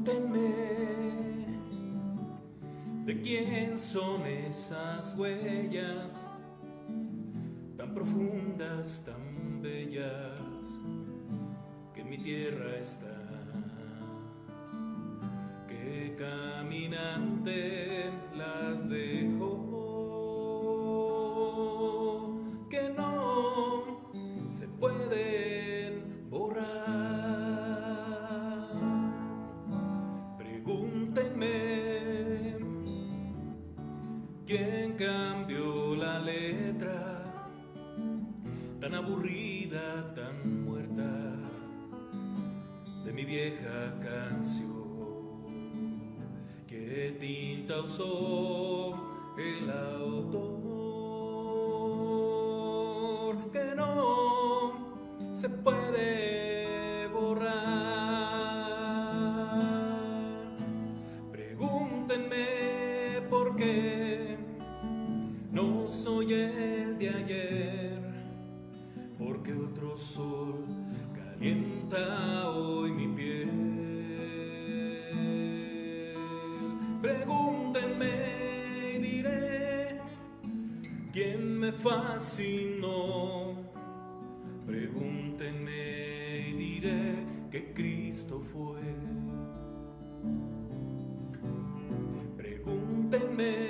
Pregúntenme de quién son esas huellas tan profundas, tan bellas, que en mi tierra está. ¿Qué caminante las dejó? Que no se pueden borrar. Pregúntenme quién cambió la letra tan aburrida, tan muerta de mi vieja canción. ¿Qué tinta usó el autor? Que no se puede borrar. Pregúntenme por qué no soy el de ayer, porque otro sol calienta hoy mi piel. Pregúntenme y diré quién me fascinó. Pregúntenme y diré que Cristo fue. Pregúntenme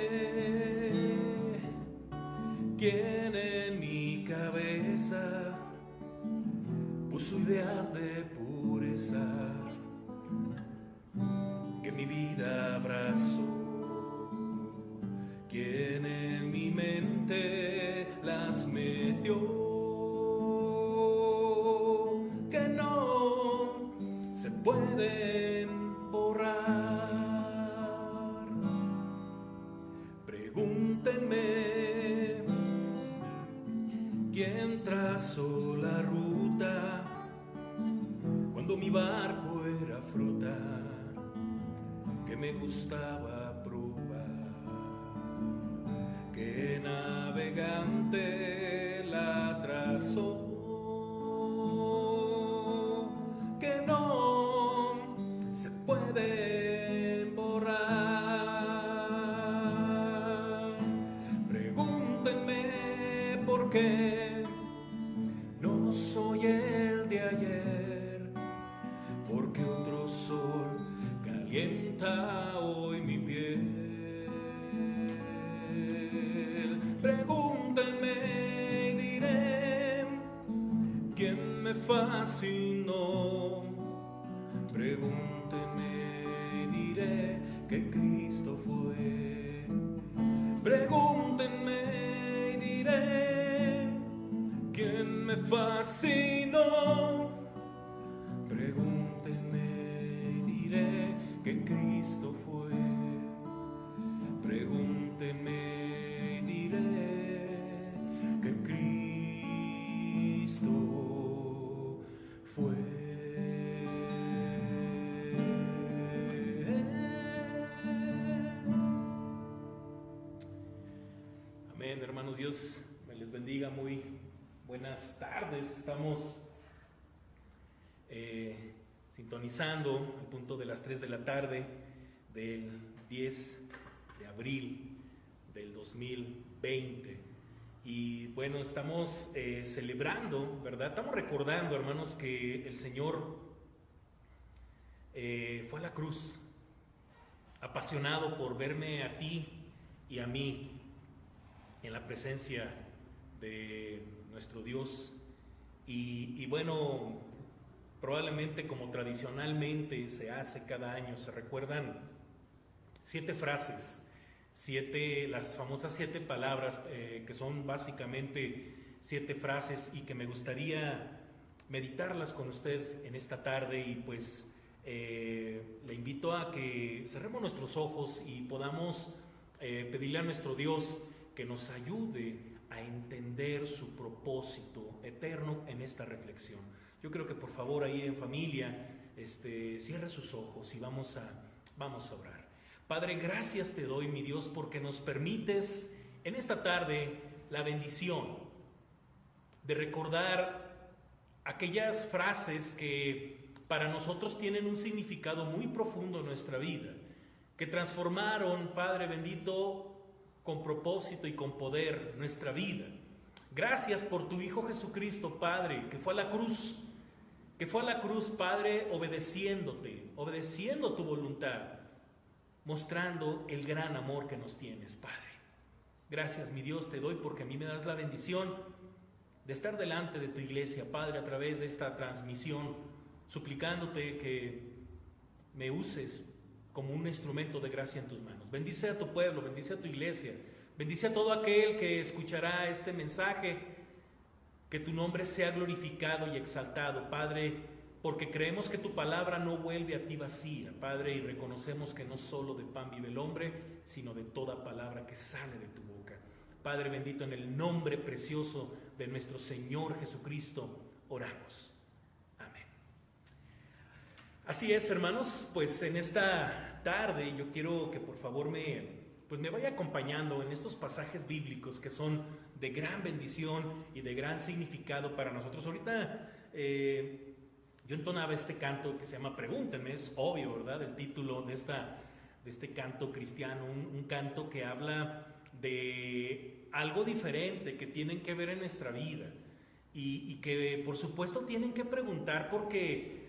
quién en mi cabeza puso ideas de pureza que mi vida abrazó. Quién en mi mente las metió, que no se pueden borrar. Pregúntenme quién trazó la ruta cuando mi barco era fruta que me gustaba probar. ¿Qué navegante la trazó? Que no se puede borrar. Pregúntenme por qué no soy el de ayer, porque otro sol calienta hoy mi piel. Pregúntenme y diré quién me fascinó. Pregúntenme y diré que Cristo fue. Pregúntenme y diré quién me fascinó. Pregúntenme y diré que Cristo fue. Pregúntenme y diré que Cristo fue. Amén, hermanos. Dios me les bendiga. Muy buenas tardes. Estamos sintonizando al punto de las 3 de la tarde del 10 de abril del 2020. Y bueno, estamos celebrando, ¿verdad? Estamos recordando, hermanos, que el Señor fue a la cruz, apasionado por verme a ti y a mí en la presencia de nuestro Dios. Y bueno, probablemente como tradicionalmente se hace cada año, se recuerdan 7 frases, las famosas 7 palabras, que son básicamente 7 frases y que me gustaría meditarlas con usted en esta tarde. Y pues le invito a que cerremos nuestros ojos y podamos pedirle a nuestro Dios que nos ayude a entender su propósito eterno en esta reflexión. Yo creo que por favor ahí en familia cierre sus ojos y vamos a orar. Padre, gracias te doy, mi Dios, porque nos permites en esta tarde la bendición de recordar aquellas frases que para nosotros tienen un significado muy profundo en nuestra vida, que transformaron, Padre bendito, con propósito y con poder nuestra vida. Gracias por tu Hijo Jesucristo, Padre, que fue a la cruz, Padre, obedeciéndote, obedeciendo tu voluntad, mostrando el gran amor que nos tienes, Padre. Gracias, mi Dios, te doy porque a mí me das la bendición de estar delante de tu iglesia, Padre, a través de esta transmisión, suplicándote que me uses como un instrumento de gracia en tus manos. Bendice a tu pueblo, bendice a tu iglesia, bendice a todo aquel que escuchará este mensaje, que tu nombre sea glorificado y exaltado, Padre, porque creemos que tu palabra no vuelve a ti vacía, Padre, y reconocemos que no solo de pan vive el hombre, sino de toda palabra que sale de tu boca. Padre bendito, en el nombre precioso de nuestro Señor Jesucristo, oramos. Así es, hermanos, pues en esta tarde yo quiero que por favor me vaya acompañando en estos pasajes bíblicos que son de gran bendición y de gran significado para nosotros. Ahorita yo entonaba este canto que se llama Pregúntenme, es obvio, ¿verdad? El título de este canto cristiano, un canto que habla de algo diferente que tienen que ver en nuestra vida y que por supuesto tienen que preguntar porque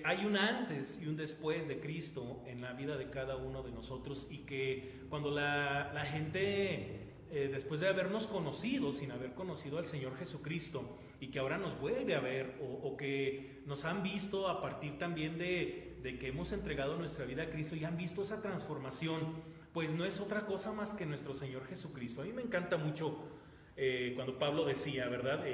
hay un antes y un después de Cristo en la vida de cada uno de nosotros, y que cuando la gente después de habernos conocido sin haber conocido al Señor Jesucristo, y que ahora nos vuelve a ver o que nos han visto a partir también de que hemos entregado nuestra vida a Cristo y han visto esa transformación, pues no es otra cosa más que nuestro Señor Jesucristo. A mí me encanta mucho cuando Pablo decía, ¿verdad?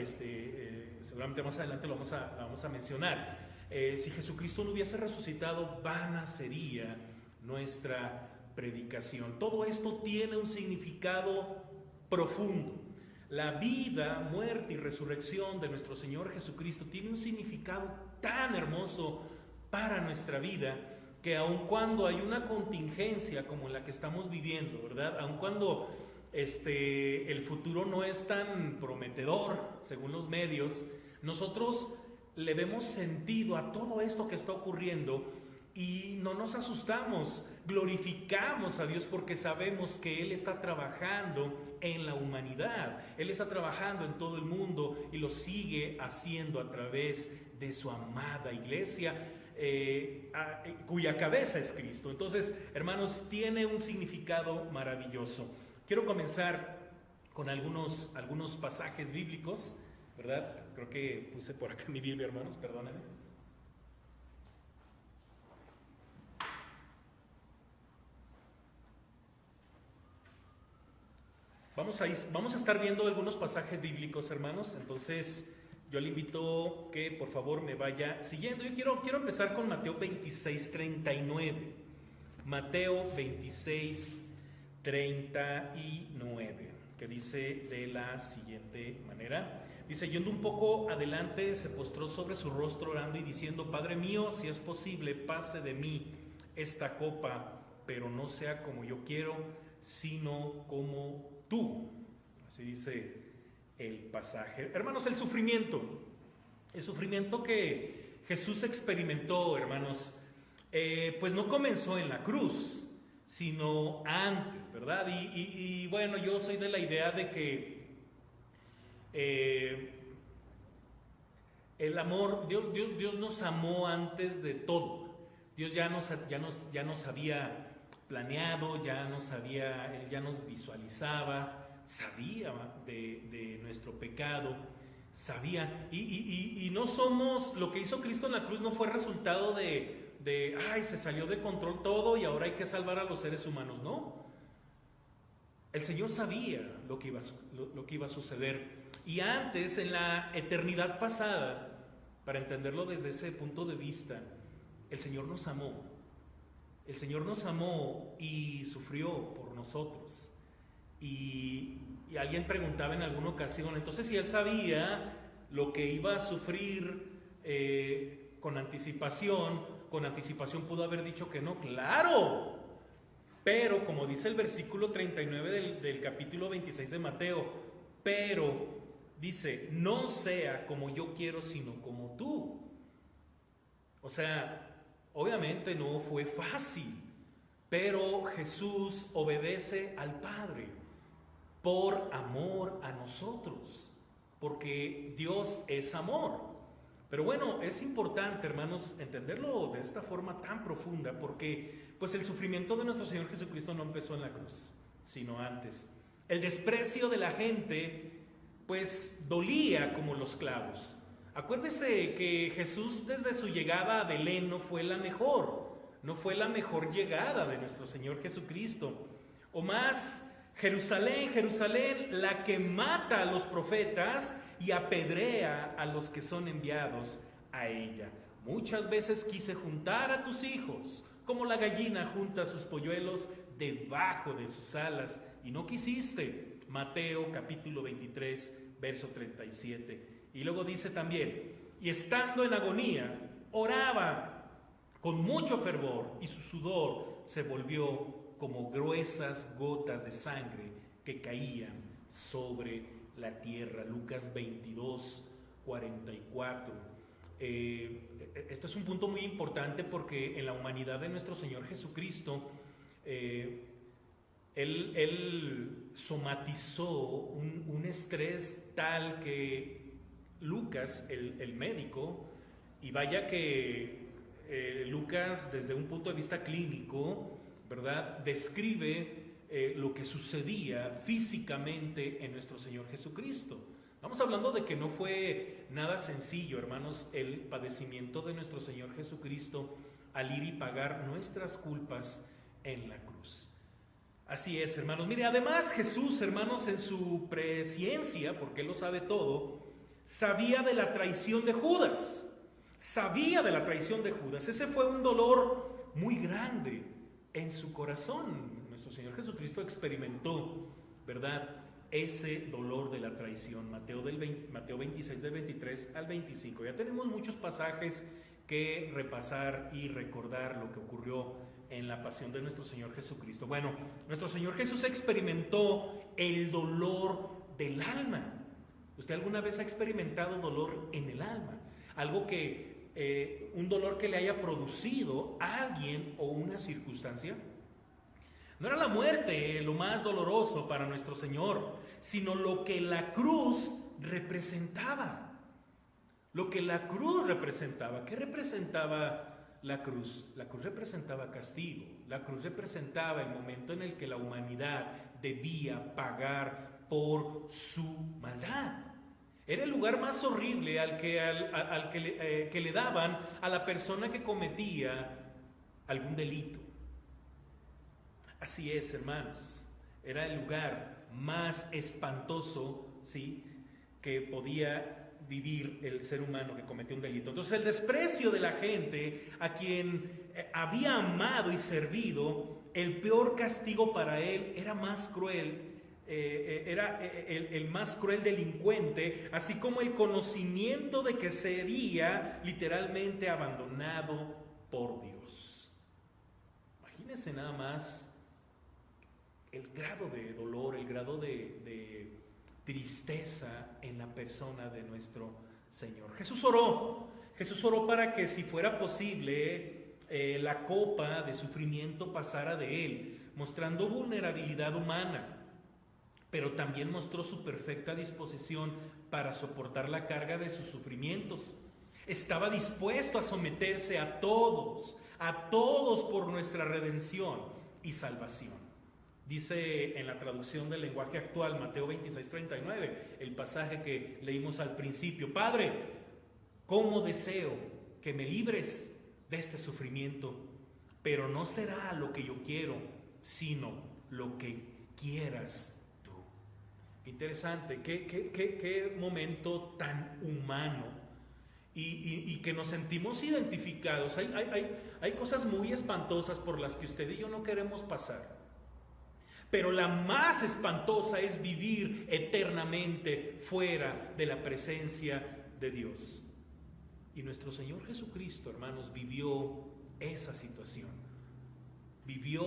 Seguramente más adelante lo vamos a mencionar. Si Jesucristo no hubiese resucitado, vana sería nuestra predicación. Todo esto tiene un significado profundo. La vida, muerte y resurrección de nuestro Señor Jesucristo tiene un significado tan hermoso para nuestra vida, que aun cuando hay una contingencia como la que estamos viviendo, ¿verdad? Aun cuando el futuro no es tan prometedor, según los medios, nosotros le vemos sentido a todo esto que está ocurriendo y no nos asustamos, glorificamos a Dios porque sabemos que Él está trabajando en la humanidad, Él está trabajando en todo el mundo y lo sigue haciendo a través de su amada iglesia, cuya cabeza es Cristo. Entonces, hermanos, tiene un significado maravilloso. Quiero comenzar con algunos pasajes bíblicos, ¿verdad? Creo que puse por acá mi Biblia, hermanos, perdónenme. Vamos a estar viendo algunos pasajes bíblicos, hermanos. Entonces, yo le invito que por favor me vaya siguiendo. Yo quiero empezar con Mateo 26:39. Mateo 26:39, que dice de la siguiente manera. Dice: yendo un poco adelante, se postró sobre su rostro orando y diciendo: Padre mío, si es posible, pase de mí esta copa, pero no sea como yo quiero, sino como tú. Así dice el pasaje. Hermanos, el sufrimiento que Jesús experimentó, hermanos, pues no comenzó en la cruz, sino antes, ¿verdad? Y bueno, yo soy de la idea de que el amor, Dios nos amó antes de todo. Dios ya nos había planeado, Él ya nos visualizaba, sabía de nuestro pecado, sabía, y no somos, lo que hizo Cristo en la cruz no fue resultado de ay, se salió de control todo y ahora hay que salvar a los seres humanos. No, el Señor sabía lo que iba a suceder, y antes, en la eternidad pasada, para entenderlo desde ese punto de vista, el Señor nos amó. El Señor nos amó y sufrió por nosotros. Y alguien preguntaba en alguna ocasión, entonces, si Él sabía lo que iba a sufrir con anticipación pudo haber dicho que no. ¡Claro! Pero, como dice el versículo 39 del capítulo 26 de Mateo, pero dice: no sea como yo quiero, sino como tú. O sea, obviamente no fue fácil, pero Jesús obedece al Padre por amor a nosotros, porque Dios es amor. Pero bueno, es importante, hermanos, entenderlo de esta forma tan profunda, porque pues el sufrimiento de nuestro Señor Jesucristo no empezó en la cruz, sino antes. El desprecio de la gente pues dolía como los clavos. Acuérdese que Jesús desde su llegada a Belén no fue la mejor llegada de nuestro Señor Jesucristo. O más, Jerusalén, Jerusalén, la que mata a los profetas y apedrea a los que son enviados a ella. Muchas veces quise juntar a tus hijos, como la gallina junta sus polluelos debajo de sus alas, y no quisiste. Mateo capítulo 23, verso 37. Y luego dice también, y estando en agonía, oraba con mucho fervor, y su sudor se volvió como gruesas gotas de sangre que caían sobre la tierra. Lucas 22, 44. Esto es un punto muy importante porque en la humanidad de nuestro Señor Jesucristo, Él somatizó un estrés tal que Lucas, el médico, y vaya que Lucas desde un punto de vista clínico, ¿verdad?, describe lo que sucedía físicamente en nuestro Señor Jesucristo. Estamos hablando de que no fue nada sencillo, hermanos, el padecimiento de nuestro Señor Jesucristo al ir y pagar nuestras culpas en la cruz. Así es, hermanos. Mire, además Jesús, hermanos, en su presciencia, porque Él lo sabe todo, sabía de la traición de Judas. Sabía de la traición de Judas. Ese fue un dolor muy grande en su corazón. Nuestro Señor Jesucristo experimentó, ¿verdad?, ese dolor de la traición. Mateo 26, del 23 al 25. Ya tenemos muchos pasajes que repasar y recordar lo que ocurrió en la pasión de nuestro Señor Jesucristo. Bueno, nuestro Señor Jesús experimentó el dolor del alma. ¿Usted alguna vez ha experimentado dolor en el alma? Algo que, un dolor que le haya producido a alguien o una circunstancia. No era la muerte lo más doloroso para nuestro Señor, sino lo que la cruz representaba. Lo que la cruz representaba. ¿Qué representaba la cruz? La cruz representaba castigo. La cruz representaba el momento en el que la humanidad debía pagar por su maldad. Era el lugar más horrible que le daban a la persona que cometía algún delito. Así es, hermanos. Era el lugar más espantoso, ¿sí?, que podía vivir el ser humano que cometió un delito. Entonces, el desprecio de la gente a quien había amado y servido, el peor castigo para él era más cruel. Era el más cruel delincuente, así como el conocimiento de que sería literalmente abandonado por Dios. Imagínense nada más el grado de dolor, el grado de tristeza en la persona de nuestro Señor. Jesús oró para que, si fuera posible, la copa de sufrimiento pasara de él, mostrando vulnerabilidad humana, pero también mostró su perfecta disposición para soportar la carga de sus sufrimientos. Estaba dispuesto a someterse a todos por nuestra redención y salvación. Dice en la traducción del lenguaje actual, Mateo 26, 39, el pasaje que leímos al principio: Padre, cómo deseo que me libres de este sufrimiento, pero no será lo que yo quiero, sino lo que quieras tú. Interesante, qué momento tan humano, y que nos sentimos identificados. Hay cosas muy espantosas por las que usted y yo no queremos pasar. Pero la más espantosa es vivir eternamente fuera de la presencia de Dios. Y nuestro Señor Jesucristo, hermanos, vivió esa situación.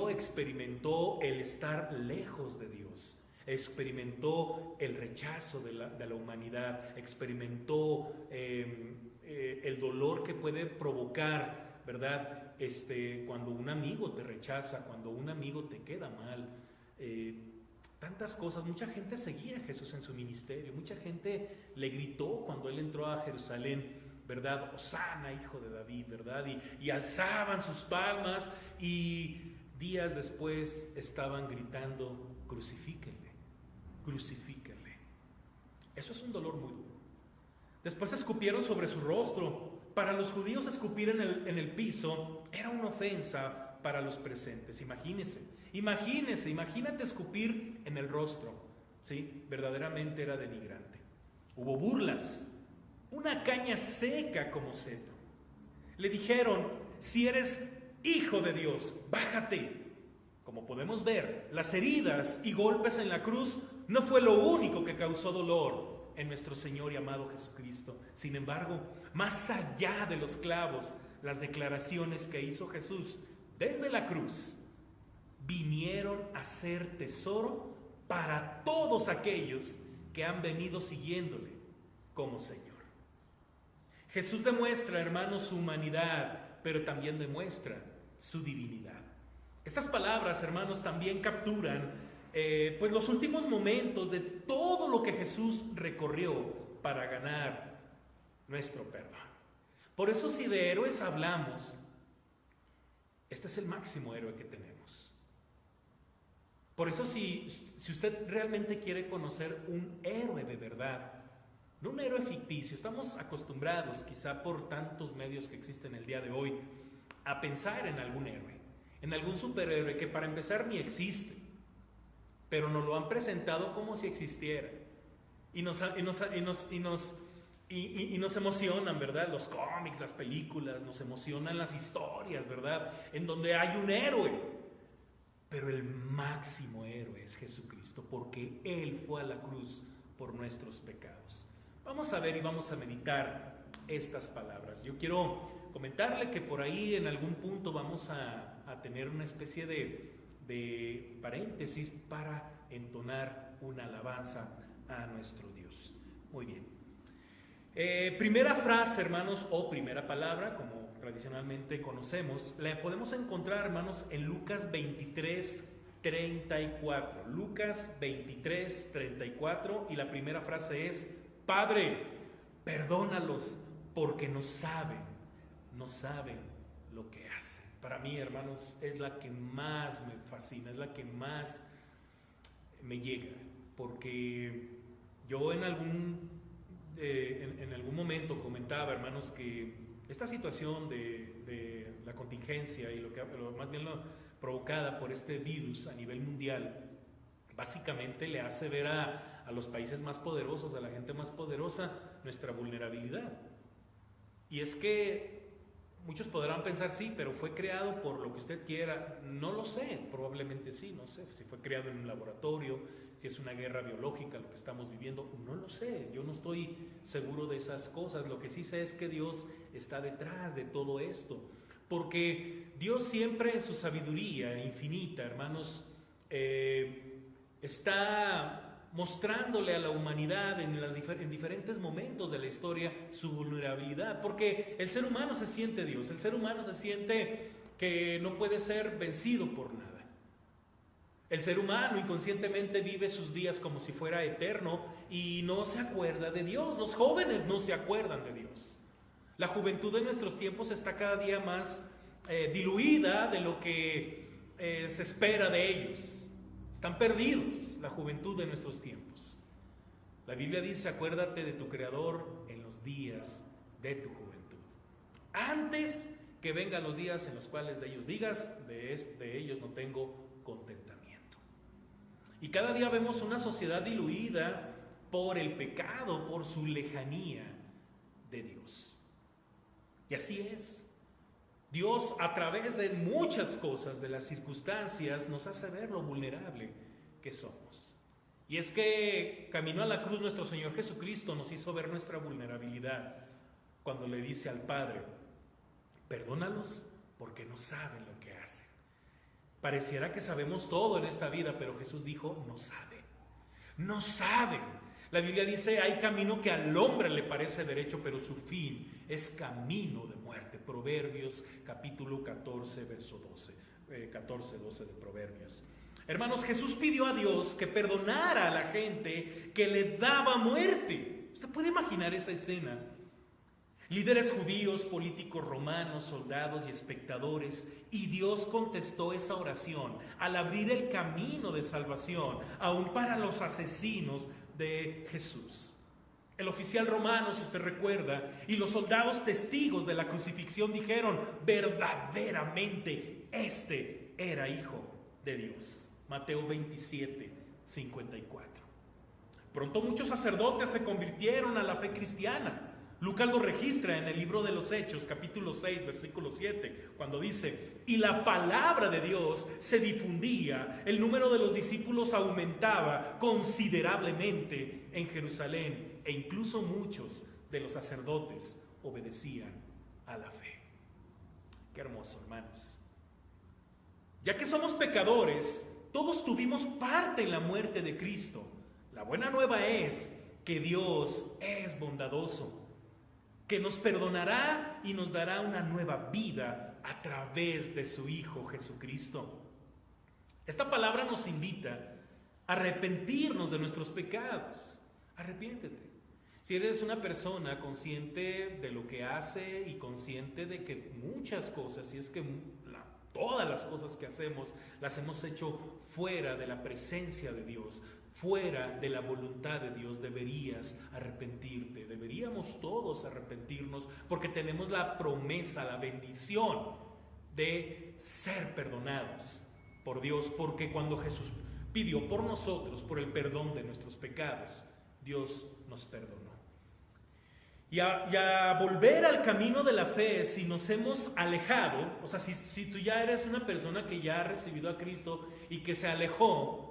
Experimentó el estar lejos de Dios. Experimentó el rechazo de la humanidad. Experimentó el dolor que puede provocar, ¿verdad? Cuando un amigo te rechaza, cuando un amigo te queda mal, tantas cosas. Mucha gente seguía a Jesús en su ministerio, mucha gente le gritó cuando él entró a Jerusalén, ¿verdad? Hosana, hijo de David, ¿verdad? Y alzaban sus palmas, y días después estaban gritando: crucifíquenle, crucifíquenle. Eso es un dolor muy duro. Después escupieron sobre su rostro. Para los judíos, escupir en el piso era una ofensa para los presentes. Imagínate escupir en el rostro, ¿sí? Verdaderamente era denigrante. Hubo burlas, una caña seca como cetro. Le dijeron: si eres hijo de Dios, bájate. Como podemos ver, las heridas y golpes en la cruz no fue lo único que causó dolor en nuestro Señor y amado Jesucristo. Sin embargo, más allá de los clavos, las declaraciones que hizo Jesús desde la cruz vinieron a ser tesoro para todos aquellos que han venido siguiéndole como Señor. Jesús demuestra, hermanos, su humanidad, pero también demuestra su divinidad. Estas palabras, hermanos, también capturan pues los últimos momentos de todo lo que Jesús recorrió para ganar nuestro perdón. Por eso, si de héroes hablamos, este es el máximo héroe que tenemos. Por eso, si usted realmente quiere conocer un héroe de verdad, no un héroe ficticio, estamos acostumbrados, quizá por tantos medios que existen el día de hoy, a pensar en algún héroe, en algún superhéroe que para empezar ni existe, pero nos lo han presentado como si existiera. Y nos emocionan, ¿verdad? Los cómics, las películas, nos emocionan las historias, ¿verdad? En donde hay un héroe. Pero el máximo héroe es Jesucristo, porque Él fue a la cruz por nuestros pecados. Vamos a ver y vamos a meditar estas palabras. Yo quiero comentarle que por ahí en algún punto vamos a tener una especie de paréntesis para entonar una alabanza a nuestro Dios. Muy bien. Primera frase, hermanos, o primera palabra, como tradicionalmente conocemos, la podemos encontrar, hermanos, en Lucas 23:34. Lucas 23:34, y la primera frase es: Padre, perdónalos porque no saben lo que hacen. Para mí, hermanos, es la que más me fascina, es la que más me llega, porque yo en algún momento comentaba, hermanos, que esta situación de la contingencia y más bien lo provocada por este virus a nivel mundial, básicamente le hace ver a los países más poderosos, a la gente más poderosa, nuestra vulnerabilidad. Y es que muchos podrán pensar: sí, pero fue creado por lo que usted quiera. No lo sé, probablemente sí, no sé si fue creado en un laboratorio, si es una guerra biológica lo que estamos viviendo, no lo sé, yo no estoy seguro de esas cosas. Lo que sí sé es que Dios está detrás de todo esto, porque Dios siempre en su sabiduría infinita, hermanos, está mostrándole a la humanidad en diferentes momentos de la historia su vulnerabilidad, porque el ser humano se siente Dios, el ser humano se siente que no puede ser vencido por nada. El ser humano inconscientemente vive sus días como si fuera eterno y no se acuerda de Dios. Los jóvenes no se acuerdan de Dios. La juventud de nuestros tiempos está cada día más diluida de lo que se espera de ellos. Están perdidos, la juventud de nuestros tiempos. La Biblia dice: acuérdate de tu Creador en los días de tu juventud, antes que vengan los días en los cuales de ellos digas: de ellos no tengo contentamiento. Y cada día vemos una sociedad diluida por el pecado, por su lejanía de Dios. Y así es. Dios, a través de muchas cosas, de las circunstancias, nos hace ver lo vulnerable que somos. Y es que camino a la cruz, nuestro Señor Jesucristo nos hizo ver nuestra vulnerabilidad cuando le dice al Padre: perdónalos porque no saben lo que hacen. Pareciera que sabemos todo en esta vida, pero Jesús dijo: no saben. La Biblia dice, hay camino que al hombre le parece derecho, pero su fin es camino de muerte. Proverbios capítulo 14, verso 12, 14, 12 de Proverbios. Hermanos, Jesús pidió a Dios que perdonara a la gente que le daba muerte. ¿Usted puede imaginar esa escena? Líderes judíos, políticos romanos, soldados y espectadores, y Dios contestó esa oración al abrir el camino de salvación, aún para los asesinos de Jesús. El oficial romano, si usted recuerda, y los soldados testigos de la crucifixión dijeron, verdaderamente este era hijo de Dios. Mateo 27, 54. Pronto muchos sacerdotes se convirtieron a la fe cristiana. Lucas lo registra en el libro de los Hechos, capítulo 6, versículo 7, cuando dice, y la palabra de Dios se difundía, el número de los discípulos aumentaba considerablemente en Jerusalén, e incluso muchos de los sacerdotes obedecían a la fe. Qué hermoso, hermanos. Ya que somos pecadores, todos tuvimos parte en la muerte de Cristo. La buena nueva es que Dios es bondadoso, que nos perdonará y nos dará una nueva vida a través de su Hijo Jesucristo. Esta palabra nos invita a arrepentirnos de nuestros pecados. Arrepiéntete. Si eres una persona consciente de lo que hace y consciente de que muchas cosas, si es que todas las cosas que hacemos, las hemos hecho fuera de la presencia de Dios, fuera de la voluntad de Dios, deberías arrepentirte. Deberíamos todos arrepentirnos porque tenemos la promesa, la bendición de ser perdonados por Dios, porque cuando Jesús pidió por nosotros, por el perdón de nuestros pecados, Dios nos perdonó. Y a volver al camino de la fe, si nos hemos alejado, o sea, si tú ya eres una persona que ya ha recibido a Cristo y que se alejó,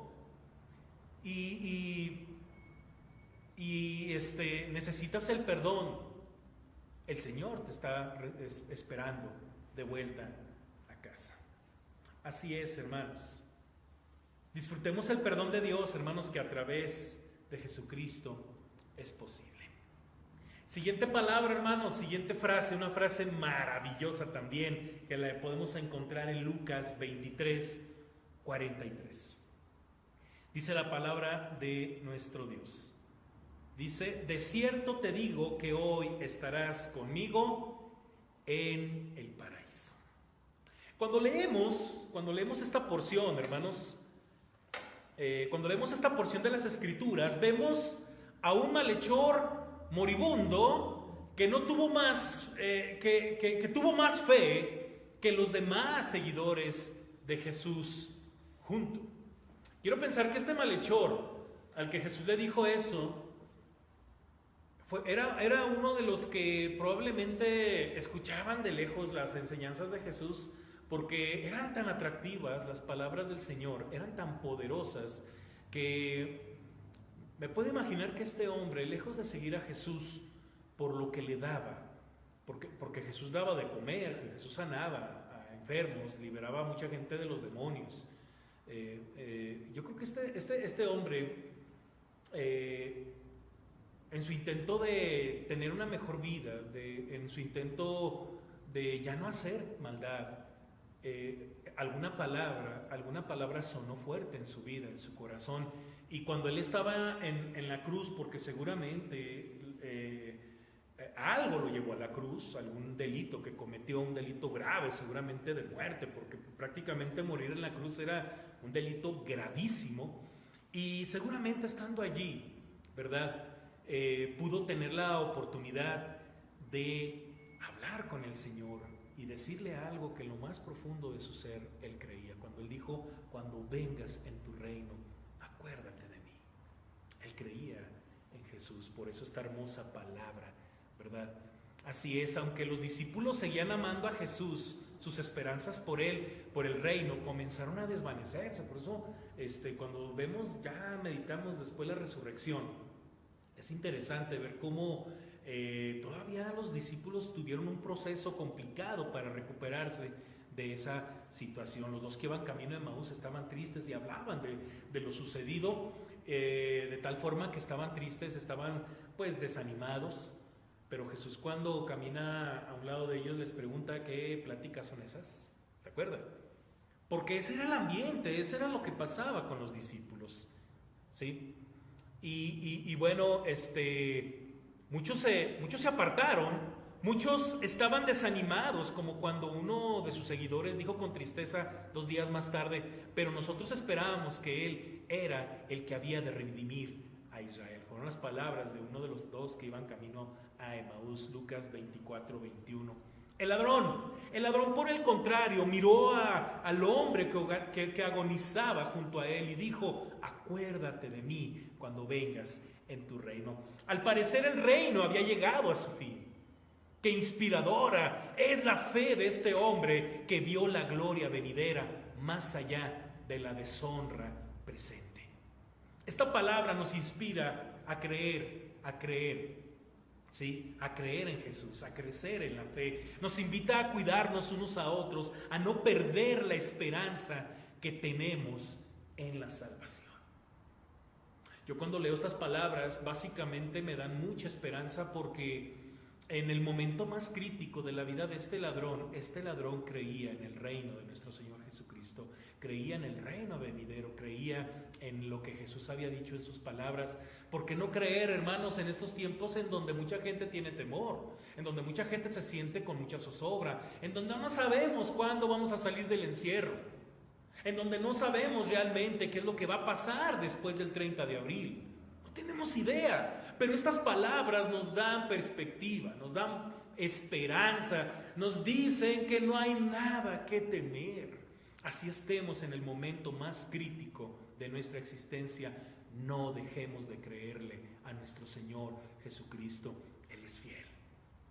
necesitas el perdón, el Señor te está esperando de vuelta a casa. Así es, hermanos. Disfrutemos el perdón de Dios, hermanos, que a través de Jesucristo es posible. Siguiente palabra, hermanos, siguiente frase, una frase maravillosa también, que la podemos encontrar en Lucas 23, 43. Dice la palabra de nuestro Dios. Dice, de cierto te digo que hoy estarás conmigo en el paraíso. Cuando leemos esta porción, hermanos, cuando leemos esta porción de las Escrituras, vemos a un malhechor moribundo que no tuvo más, que tuvo más fe que los demás seguidores de Jesús juntos. Quiero pensar que este malhechor, al que Jesús le dijo eso, era uno de los que probablemente escuchaban de lejos las enseñanzas de Jesús, porque eran tan atractivas las palabras del Señor, eran tan poderosas, que me puedo imaginar que este hombre, lejos de seguir a Jesús por lo que le daba, porque Jesús daba de comer, Jesús sanaba a enfermos, liberaba a mucha gente de los demonios. Yo creo que este hombre, en su intento de tener una mejor vida, en su intento de ya no hacer maldad, alguna palabra sonó fuerte en su vida, en su corazón, y cuando él estaba en la cruz, porque seguramente algo lo llevó a la cruz, algún delito que cometió, un delito grave, seguramente de muerte, porque prácticamente morir en la cruz era un delito gravísimo, y seguramente estando allí, ¿verdad? Pudo tener la oportunidad de hablar con el Señor y decirle algo que en lo más profundo de su ser él creía, cuando él dijo, cuando vengas en tu reino, acuérdate de mí. Él creía en Jesús, por eso esta hermosa palabra, ¿verdad? Así es, aunque los discípulos seguían amando a Jesús, sus esperanzas por él, por el reino, comenzaron a desvanecerse. Por eso, cuando ya meditamos después la resurrección, es interesante ver cómo todavía los discípulos tuvieron un proceso complicado para recuperarse de esa situación. Los dos que iban camino de Emaús estaban tristes y hablaban de lo sucedido, de tal forma que estaban tristes, estaban pues desanimados. Pero Jesús, cuando camina a un lado de ellos, les pregunta: ¿qué pláticas son esas? ¿Se acuerdan? Porque ese era el ambiente, ese era lo que pasaba con los discípulos, ¿sí? Y bueno, muchos se apartaron, muchos estaban desanimados, como cuando uno de sus seguidores dijo con tristeza 2 días más tarde: pero nosotros esperábamos que Él era el que había de redimir a Israel. Fueron las palabras de uno de los dos que iban camino a Emaús, Lucas 24-21. El ladrón por el contrario miró al hombre que agonizaba junto a él y dijo: acuérdate de mí cuando vengas en tu reino. Al parecer el reino había llegado a su fin. Qué inspiradora es la fe de este hombre que vio la gloria venidera más allá de la deshonra presente. Esta palabra nos inspira a creer, ¿sí? A creer en Jesús, a crecer en la fe. Nos invita a cuidarnos unos a otros, a no perder la esperanza que tenemos en la salvación. Yo cuando leo estas palabras, básicamente me dan mucha esperanza, porque en el momento más crítico de la vida de este ladrón creía en el reino de nuestro Señor Jesucristo, creía en el reino venidero, creía en lo que Jesús había dicho en sus palabras. ¿Por qué no creer, hermanos, en estos tiempos en donde mucha gente tiene temor, en donde mucha gente se siente con mucha zozobra, en donde no sabemos cuándo vamos a salir del encierro, en donde no sabemos realmente qué es lo que va a pasar después del 30 de abril? No tenemos idea, pero estas palabras nos dan perspectiva, nos dan esperanza, nos dicen que no hay nada que temer. Así estemos en el momento más crítico de nuestra existencia, no dejemos de creerle a nuestro Señor Jesucristo. Él es fiel,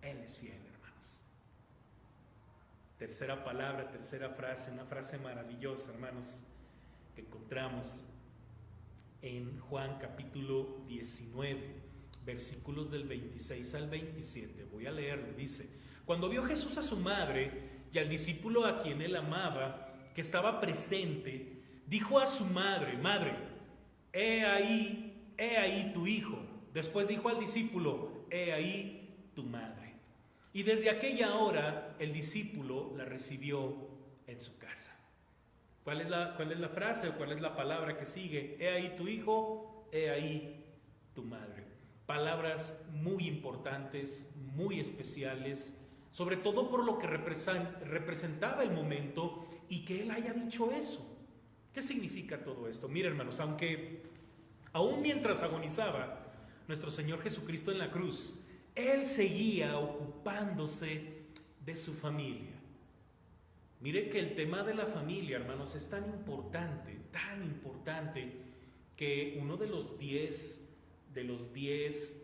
hermanos. Tercera palabra, tercera frase, una frase maravillosa, hermanos, que encontramos en Juan capítulo 19, versículos del 26 al 27. Voy a leerlo. Dice: cuando vio Jesús a su madre y al discípulo a quien él amaba, que estaba presente, dijo a su madre: madre, he ahí tu hijo. Después dijo al discípulo: he ahí tu madre. Y desde aquella hora el discípulo la recibió en su casa. ¿Cuál es la frase o cuál es la palabra que sigue? He ahí tu hijo, he ahí tu madre. Palabras muy importantes, muy especiales, sobre todo por lo que representaba el momento y que él haya dicho eso. ¿Qué significa todo esto? Mira, hermanos, aún mientras agonizaba nuestro Señor Jesucristo en la cruz, Él seguía ocupándose de su familia. Mire que el tema de la familia, hermanos, es tan importante, que uno de los 10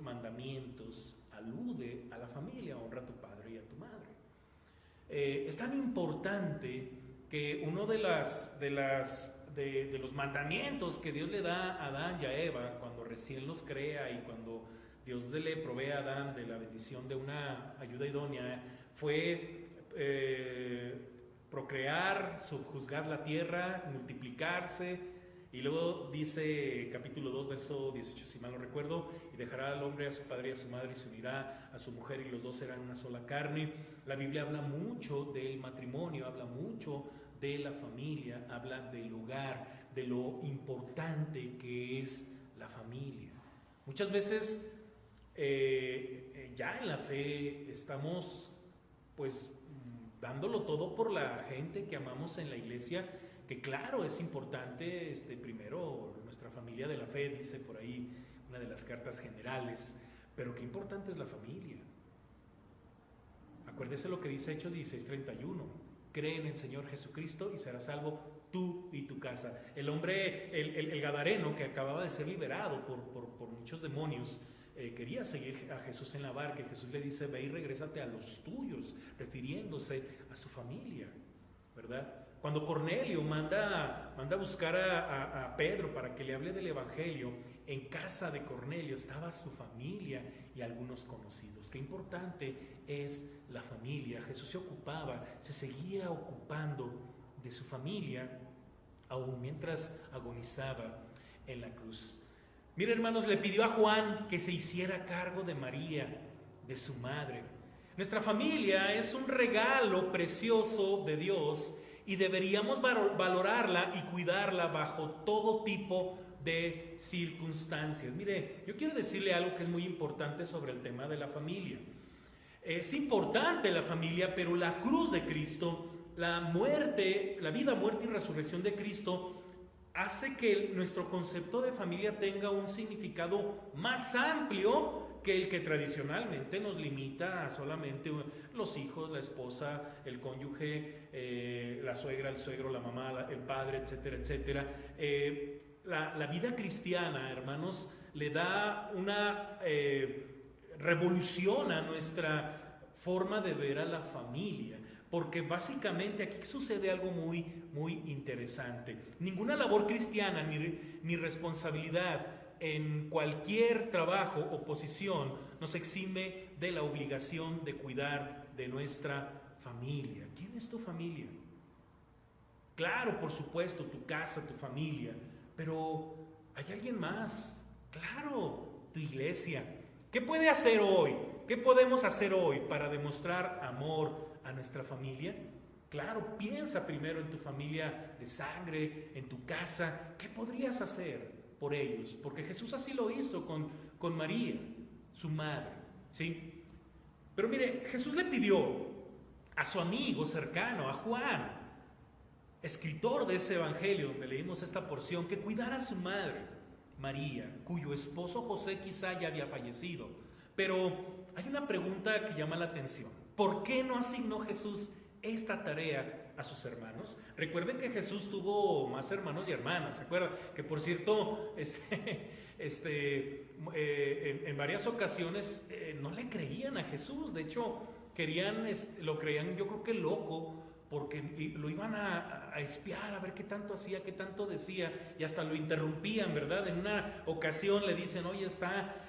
mandamientos alude a la familia: honra a tu padre y a tu madre. Es tan importante que uno de los mandamientos que Dios le da a Adán y a Eva cuando recién los crea, y cuando Dios le provee a Adán de la bendición de una ayuda idónea, fue procrear, subjuzgar la tierra, multiplicarse. Y luego dice capítulo 2, verso 18, si mal no recuerdo: y dejará al hombre a su padre y a su madre y se unirá a su mujer y los dos serán una sola carne. La Biblia habla mucho del matrimonio, habla mucho de la familia, habla del hogar, de lo importante que es la familia. Muchas veces ya en la fe estamos pues dándolo todo por la gente que amamos en la iglesia, que claro, es importante, primero nuestra familia de la fe, dice por ahí una de las cartas generales, pero qué importante es la familia. Acuérdese lo que dice Hechos 16:31: cree en el Señor Jesucristo y serás salvo tú y tu casa. El hombre, el gadareno, que acababa de ser liberado por muchos demonios, quería seguir a Jesús en la barca, y Jesús le dice: ve y regrésate a los tuyos, refiriéndose a su familia, ¿verdad? Cuando Cornelio manda a buscar a Pedro para que le hable del evangelio, en casa de Cornelio estaba su familia y algunos conocidos. Qué importante es la familia. Jesús se seguía ocupando de su familia, aún mientras agonizaba en la cruz. Mira, hermanos, le pidió a Juan que se hiciera cargo de María, de su madre. Nuestra familia es un regalo precioso de Dios y deberíamos valorarla y cuidarla bajo todo tipo de circunstancias. Mire, yo quiero decirle algo que es muy importante sobre el tema de la familia. Es importante la familia, pero la cruz de Cristo, la muerte, la vida, muerte y resurrección de Cristo hace que nuestro concepto de familia tenga un significado más amplio que el que tradicionalmente nos limita a solamente los hijos, la esposa, el cónyuge, la suegra, el suegro, la mamá, el padre, etcétera, etcétera. La vida cristiana, hermanos, le da una revolución a nuestra forma de ver a la familia. Porque básicamente aquí sucede algo muy, muy interesante. Ninguna labor cristiana ni responsabilidad en cualquier trabajo o posición nos exime de la obligación de cuidar de nuestra familia. ¿Quién es tu familia? Claro, por supuesto, tu casa, tu familia, pero ¿hay alguien más? Claro, tu iglesia. ¿Qué puede hacer hoy? ¿Qué podemos hacer hoy para demostrar amor a nuestra familia? Claro, piensa primero en tu familia de sangre, en tu casa. ¿Qué podrías hacer por ellos? Porque Jesús así lo hizo con María, su madre, ¿sí? Pero mire, Jesús le pidió a su amigo cercano, a Juan, escritor de ese evangelio donde leímos esta porción, que cuidara a su madre, María, cuyo esposo José quizá ya había fallecido. Pero hay una pregunta que llama la atención. ¿Por qué no asignó Jesús esta tarea a sus hermanos? Recuerden que Jesús tuvo más hermanos y hermanas, ¿se acuerdan? Que por cierto, en varias ocasiones no le creían a Jesús. De hecho, lo creían, yo creo que loco, porque lo iban a espiar, a ver qué tanto hacía, qué tanto decía, y hasta lo interrumpían, ¿verdad? En una ocasión le dicen, oye,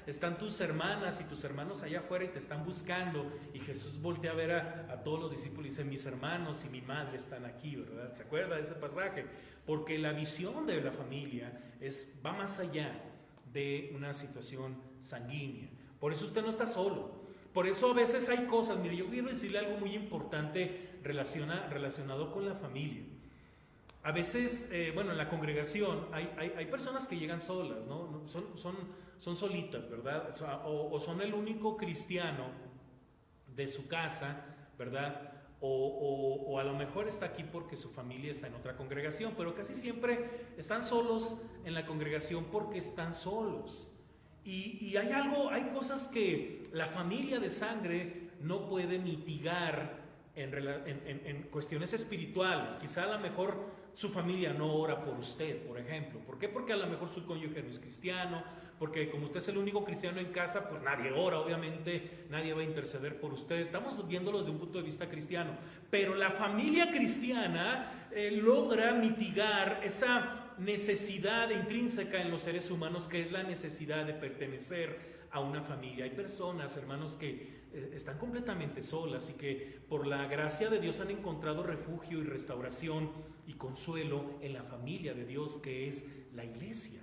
están tus hermanas y tus hermanos allá afuera y te están buscando, y Jesús voltea a ver a todos los discípulos y dice, mis hermanos y mi madre están aquí, ¿verdad? ¿Se acuerda de ese pasaje? Porque la visión de la familia va más allá de una situación sanguínea. Por eso usted no está solo. Por eso a veces hay cosas, mire, yo quiero decirle algo muy importante relacionado con la familia. A veces, en la congregación hay personas que llegan solas, ¿no? Son solitas, ¿verdad? O son el único cristiano de su casa, ¿verdad? O a lo mejor está aquí porque su familia está en otra congregación, pero casi siempre están solos en la congregación porque están solos. Y hay cosas que la familia de sangre no puede mitigar en cuestiones espirituales. Quizá a lo mejor su familia no ora por usted, por ejemplo. ¿Por qué? Porque a lo mejor su cónyuge no es cristiano, porque como usted es el único cristiano en casa, pues nadie ora, obviamente nadie va a interceder por usted. Estamos viéndolo desde un punto de vista cristiano. Pero la familia cristiana logra mitigar esa necesidad intrínseca en los seres humanos, que es la necesidad de pertenecer a una familia. Hay personas, hermanos, que están completamente solas y que por la gracia de Dios han encontrado refugio y restauración y consuelo en la familia de Dios, que es la iglesia.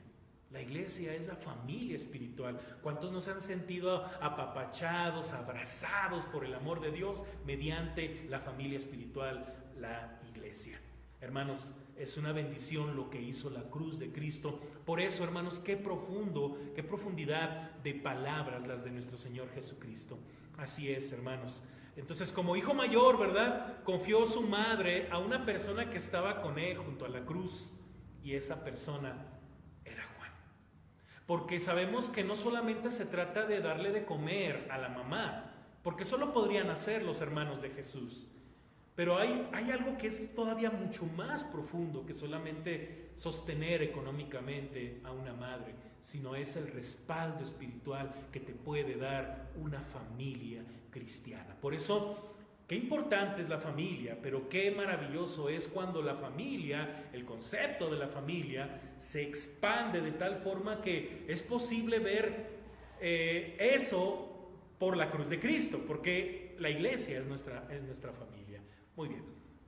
La iglesia es la familia espiritual. ¿Cuántos nos han sentido apapachados, abrazados por el amor de Dios mediante la familia espiritual, la iglesia? Hermanos, es una bendición lo que hizo la cruz de Cristo. Por eso, hermanos, qué profundidad de palabras las de nuestro Señor Jesucristo. Así es, hermanos. Entonces, como hijo mayor, ¿verdad?, confió su madre a una persona que estaba con él junto a la cruz, y esa persona era Juan. Porque sabemos que no solamente se trata de darle de comer a la mamá, porque eso lo podrían hacer los hermanos de Jesús. Pero hay algo que es todavía mucho más profundo que solamente sostener económicamente a una madre, sino es el respaldo espiritual que te puede dar una familia cristiana. Por eso, qué importante es la familia, pero qué maravilloso es cuando la familia, el concepto de la familia, se expande de tal forma que es posible ver eso por la cruz de Cristo, porque la iglesia es nuestra familia. Muy bien,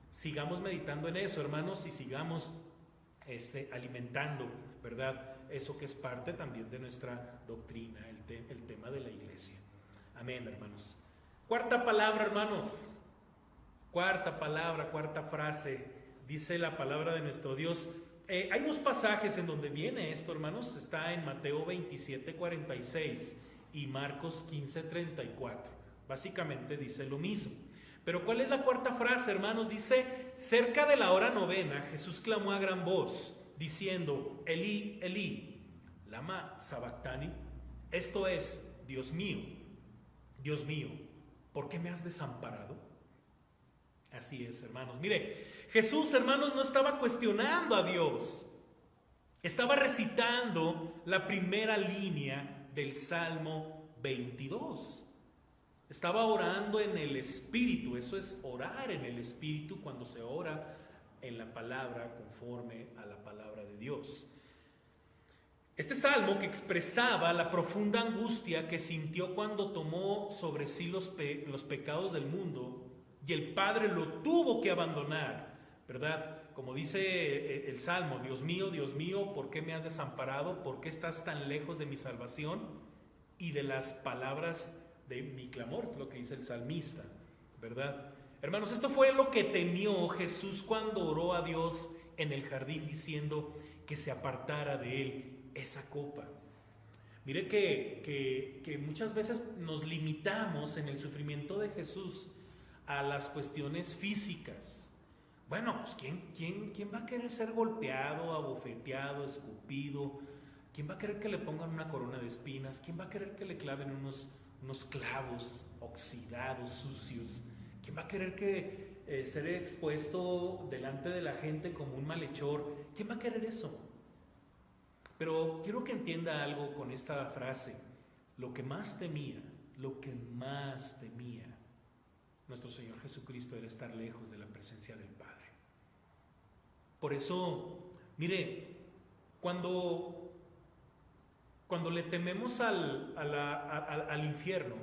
sigamos meditando en eso, hermanos, y sigamos alimentando, ¿verdad?, eso que es parte también de nuestra doctrina, el tema de la iglesia. Amén, hermanos. Cuarta palabra, hermanos. Cuarta palabra, cuarta frase. Dice la palabra de nuestro Dios. Hay dos pasajes en donde viene esto, hermanos. Está en Mateo 27:46 y Marcos 15:34. Básicamente dice lo mismo. Pero ¿cuál es la cuarta frase, hermanos? Dice: cerca de la hora novena, Jesús clamó a gran voz, diciendo: Elí, Elí, lama sabactani. Esto es: Dios mío, ¿por qué me has desamparado? Así es, hermanos. Mire, Jesús, hermanos, no estaba cuestionando a Dios. Estaba recitando la primera línea del Salmo 22. Estaba orando en el Espíritu. Eso es orar en el Espíritu, cuando se ora en la palabra conforme a la palabra de Dios. Este salmo, que expresaba la profunda angustia que sintió cuando tomó sobre sí los pecados del mundo, y el Padre lo tuvo que abandonar, ¿verdad? Como dice el Salmo: Dios mío, ¿por qué me has desamparado? ¿Por qué estás tan lejos de mi salvación y de las palabras de mi clamor? Lo que dice el salmista, ¿verdad? Hermanos, esto fue lo que temió Jesús cuando oró a Dios en el jardín, diciendo que se apartara de él esa copa. Mire que muchas veces nos limitamos en el sufrimiento de Jesús a las cuestiones físicas. Bueno, pues ¿quién va a querer ser golpeado, abofeteado, escupido? ¿Quién va a querer que le pongan una corona de espinas? ¿Quién va a querer que le claven unos clavos oxidados, sucios? ¿Quién va a querer que ser expuesto delante de la gente como un malhechor? ¿Quién va a querer eso? Pero quiero que entienda algo con esta frase. Lo que más temía nuestro Señor Jesucristo era estar lejos de la presencia del Padre. Por eso, mire, cuando le tememos al infierno,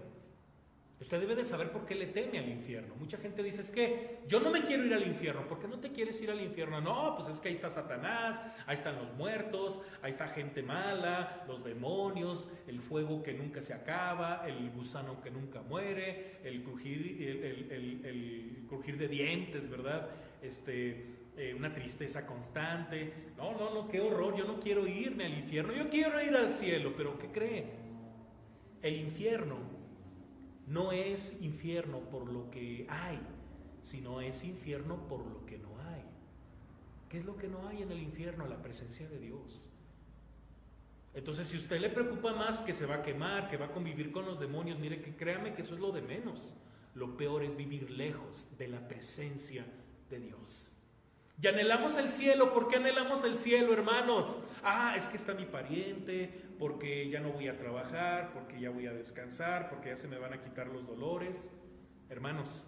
usted debe de saber por qué le teme al infierno. Mucha gente dice: es que yo no me quiero ir al infierno. ¿Por qué no te quieres ir al infierno? No, pues es que ahí está Satanás, ahí están los muertos, ahí está gente mala, los demonios, el fuego que nunca se acaba, el gusano que nunca muere, el crujir de dientes, ¿verdad? Una tristeza constante. No, qué horror, yo no quiero irme al infierno, yo quiero ir al cielo. Pero ¿qué cree? El infierno no es infierno por lo que hay, sino es infierno por lo que no hay. ¿Qué es lo que no hay en el infierno? La presencia de Dios. Entonces, si a usted le preocupa más que se va a quemar, que va a convivir con los demonios, mire, que créame que eso es lo de menos. Lo peor es vivir lejos de la presencia de Dios. Y anhelamos el cielo. ¿Por qué anhelamos el cielo, hermanos? Es que está mi pariente, porque ya no voy a trabajar, porque ya voy a descansar, porque ya se me van a quitar los dolores. Hermanos,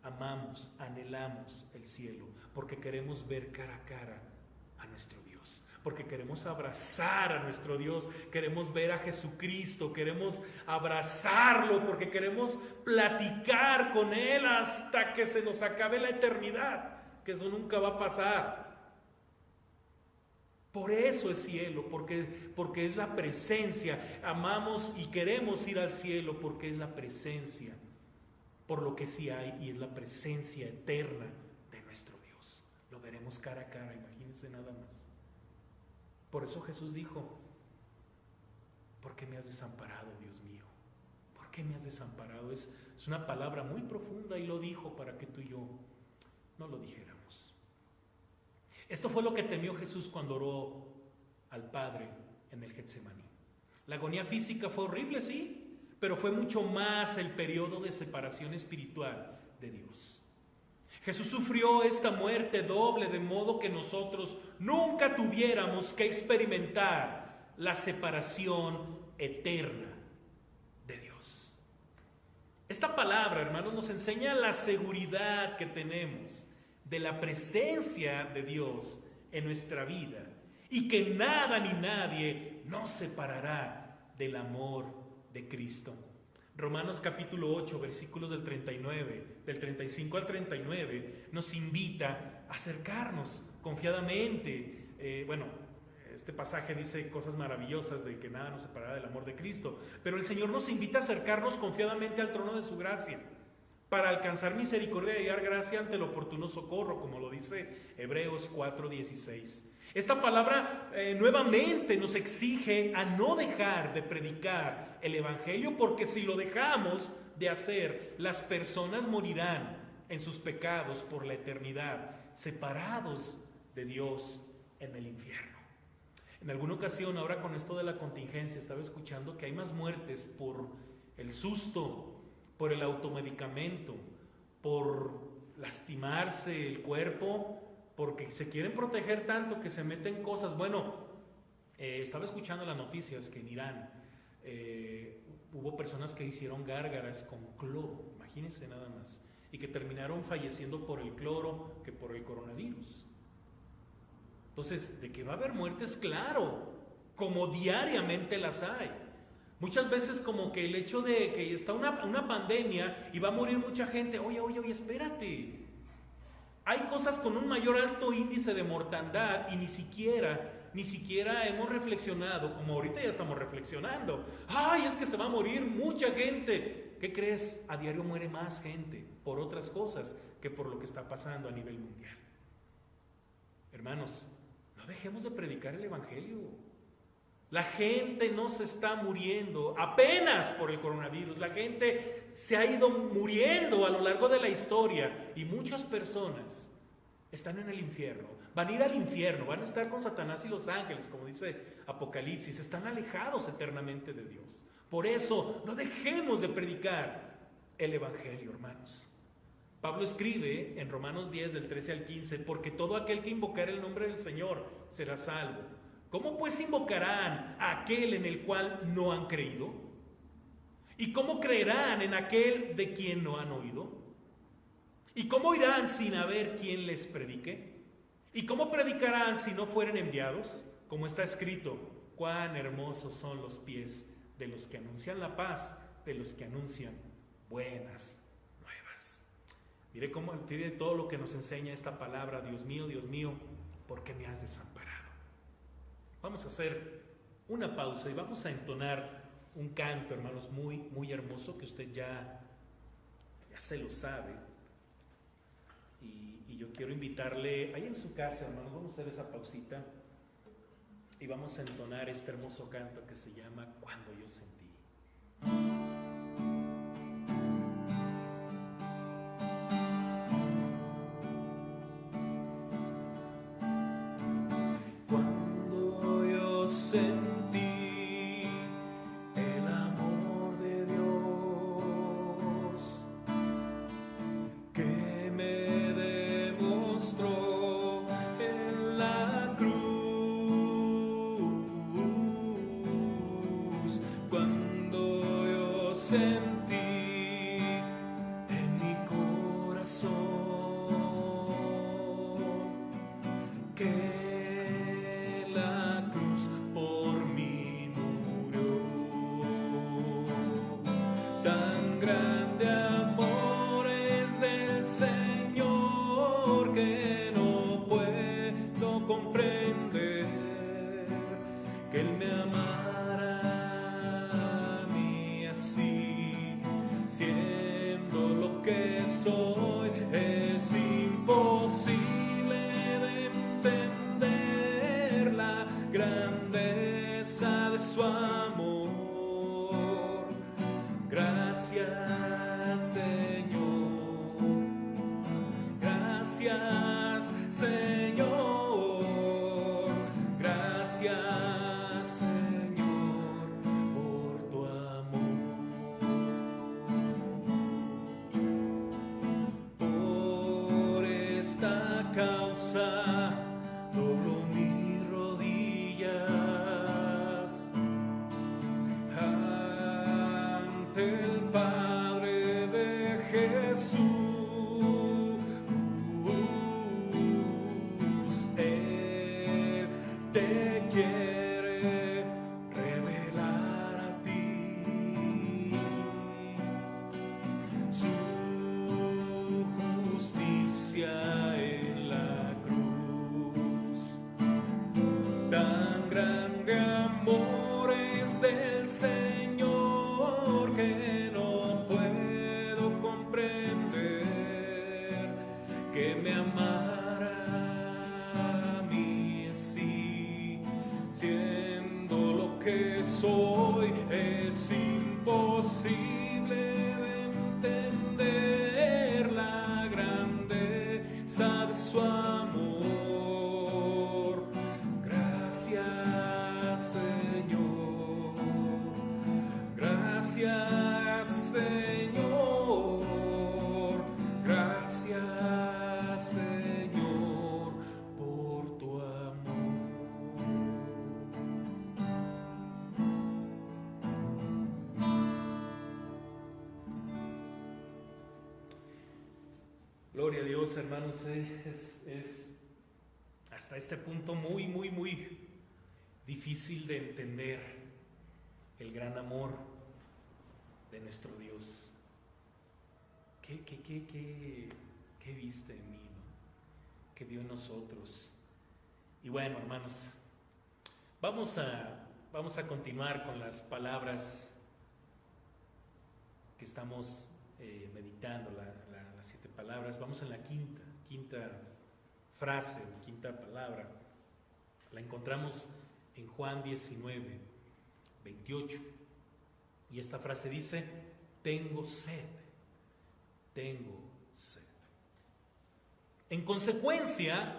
amamos, anhelamos el cielo, porque queremos ver cara a cara a nuestro Dios, porque queremos abrazar a nuestro Dios, queremos ver a Jesucristo, queremos abrazarlo, porque queremos platicar con Él hasta que se nos acabe la eternidad, que eso nunca va a pasar. Por eso es cielo, porque es la presencia. Amamos y queremos ir al cielo porque es la presencia, por lo que sí hay, y es la presencia eterna de nuestro Dios. Lo veremos cara a cara, imagínense nada más. Por eso Jesús dijo: ¿por qué me has desamparado, Dios mío? ¿Por qué me has desamparado? Es una palabra muy profunda, y lo dijo para que tú y yo no lo dijéramos. Esto fue lo que temió Jesús cuando oró al Padre en el Getsemaní. La agonía física fue horrible, sí, pero fue mucho más el periodo de separación espiritual de Dios. Jesús sufrió esta muerte doble, de modo que nosotros nunca tuviéramos que experimentar la separación eterna de Dios. Esta palabra, hermanos, nos enseña la seguridad que tenemos de la presencia de Dios en nuestra vida, y que nada ni nadie nos separará del amor de Cristo. Romanos capítulo 8, versículos del 35 al 39, nos invita a acercarnos confiadamente. Este pasaje dice cosas maravillosas de que nada nos separará del amor de Cristo, pero el Señor nos invita a acercarnos confiadamente al trono de su gracia para alcanzar misericordia y hallar gracia ante el oportuno socorro, como lo dice Hebreos 4:16. Esta palabra nuevamente nos exige a no dejar de predicar el Evangelio, porque si lo dejamos de hacer, las personas morirán en sus pecados por la eternidad, separados de Dios en el infierno. En alguna ocasión, ahora con esto de la contingencia, estaba escuchando que hay más muertes por el susto, por el automedicamento, por lastimarse el cuerpo, porque se quieren proteger tanto que se meten cosas. Bueno, estaba escuchando las noticias que en Irán hubo personas que hicieron gárgaras con cloro, imagínense nada más, y que terminaron falleciendo por el cloro que por el coronavirus. Entonces, de que va a haber muertes, claro, como diariamente las hay. Muchas veces como que el hecho de que está una pandemia y va a morir mucha gente, oye, espérate. Hay cosas con un mayor alto índice de mortandad y ni siquiera hemos reflexionado, como ahorita ya estamos reflexionando. ¡Ay, es que se va a morir mucha gente! ¿Qué crees? A diario muere más gente por otras cosas que por lo que está pasando a nivel mundial. Hermanos, no dejemos de predicar el Evangelio. La gente no se está muriendo apenas por el coronavirus. La gente se ha ido muriendo a lo largo de la historia y muchas personas están en el infierno. Van a ir al infierno, van a estar con Satanás y los ángeles, como dice Apocalipsis. Están alejados eternamente de Dios. Por eso, no dejemos de predicar el Evangelio, hermanos. Pablo escribe en Romanos 10, del 13 al 15, porque todo aquel que invocare el nombre del Señor será salvo. ¿Cómo pues invocarán a aquel en el cual no han creído? ¿Y cómo creerán en aquel de quien no han oído? ¿Y cómo irán sin haber quien les predique? ¿Y cómo predicarán si no fueren enviados? Como está escrito, cuán hermosos son los pies de los que anuncian la paz, de los que anuncian buenas nuevas. Mire todo lo que nos enseña esta palabra. Dios mío, ¿por qué me has desamparado? Vamos a hacer una pausa y vamos a entonar un canto, hermanos, muy, muy hermoso, que usted ya se lo sabe. Y yo quiero invitarle, ahí en su casa, hermanos, vamos a hacer esa pausita y vamos a entonar este hermoso canto que se llama Cuando yo sentí. Sentí el amor de Dios que me demostró en la cruz. Cuando que me amara a mí así, siendo lo que soy, es imposible de entender la grandeza de su amor. Gracias, Señor. Gracias, Señor. Gracias, Señor, por tu amor. Gloria a Dios, hermanos. Es hasta este punto muy difícil de entender el gran amor de nuestro Dios. ¿Qué viste en mí, no? ¿Qué vio en nosotros? Y bueno, hermanos, vamos a continuar con las palabras que estamos meditando, las 7 palabras. Vamos en la quinta frase, quinta palabra. La encontramos en Juan 19, 28. Y esta frase dice: tengo sed. Tengo sed. En consecuencia,